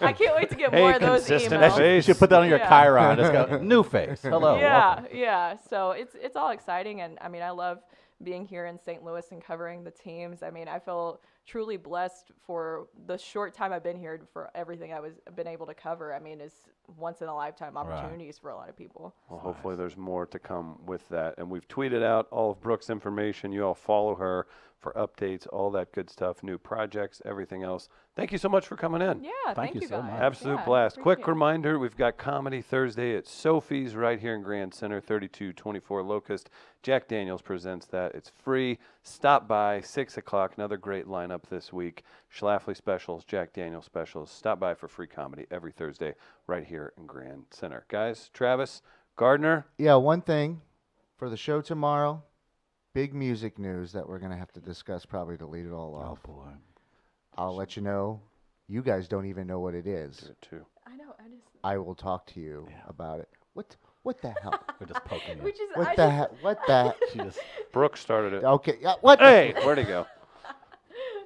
I can't wait to get more of those emails. You should put that on your Chiron. Just go, new face. Hello. Yeah. So it's all exciting, and I mean, I love being here in St. Louis and covering the teams. I mean, I feel truly blessed for the short time I've been here for everything I've been able to cover. I mean, it's once in a lifetime opportunities for a lot of people. Well, hopefully there's more to come with that. And we've tweeted out all of Brooke's information. You all follow her for updates, all that good stuff, new projects, everything else. Thank you so much for coming in. Yeah, thank you so guys. much. Absolute blast. Quick reminder, we've got Comedy Thursday at Sophie's right here in Grand Center, 3224 Locust. Jack Daniels presents that. It's free. Stop by, 6 o'clock. Another great lineup this week. Schlafly specials, Jack Daniels specials. Stop by for free comedy every Thursday right here in Grand Center. Guys, Travis, Gardner. Yeah, one thing for the show tomorrow, big music news that we're going to have to discuss probably to lead it all off. Oh, boy. I'll let you know. You guys don't even know what it is. Do it too. I know. I will talk to you about it. What the hell? We're just poking you. What the hell? What the? Brooke started it. Okay. Yeah, what? Hey, where'd he go?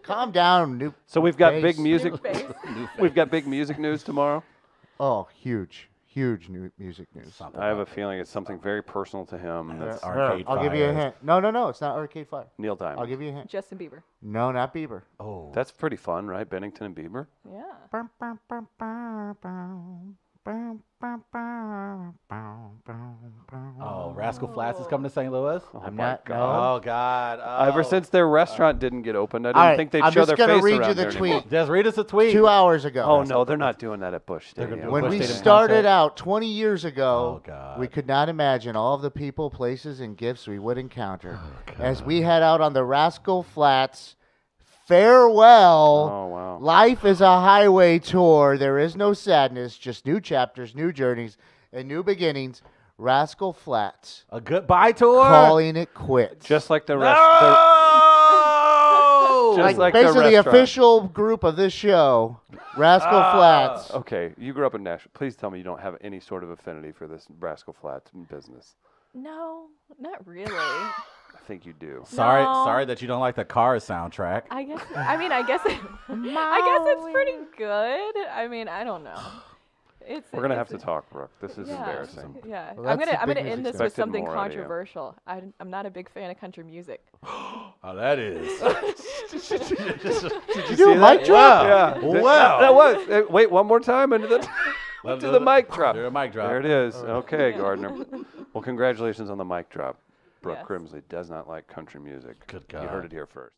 Calm down. So we've got face. big music. We've got big music news tomorrow. Oh, huge new music news. I have a feeling it's something very personal to him. That's Arcade I'll give you a hint. No, it's not Arcade Fire. Neil Diamond. I'll give you a hint. Justin Bieber. No, not Bieber. Oh. That's pretty fun, right? Bennington and Bieber. Yeah. Oh, Rascal Flatts is coming to St. Louis? I'm not. Oh, God. Oh. Ever since their restaurant didn't get opened, I didn't think they'd show their face I'm just going to read around you there the anymore. tweet. Just read us a tweet. 2 hours ago. Oh, no, they're not doing that at Busch Stadium. When Busch we Stadium started concert? out 20 years ago, God. we could not imagine all of the people, places, and gifts we would encounter as we head out on the Rascal Flatts farewell. Oh, wow. Life is a highway tour. There is no sadness, just new chapters, new journeys, and new beginnings. Rascal Flatts. A goodbye tour? Calling it quits. Just like the No! rest. Just like basically the the official group of this show, Rascal Flatts. Okay, you grew up in Nashville. Please tell me you don't have any sort of affinity for this Rascal Flatts business. No, not really. I think you do. Sorry that you don't like the Cars soundtrack. I guess it's pretty good. I mean, I don't know. We're gonna have to talk, Brooke. This is embarrassing. Yeah, Well, I'm that's the gonna big end music this stuff. with something Expected more out of you. controversial. I'm not a big fan of country music. Oh, that is. Did you do a mic drop? Yeah. Wow. That was. Wait, one more time into the to the mic drop. Do a mic drop. There it is. Okay, Gardner. Well, congratulations on the mic drop. Brooke Yes. Grimsley does not like country music. Good You God. heard it here first.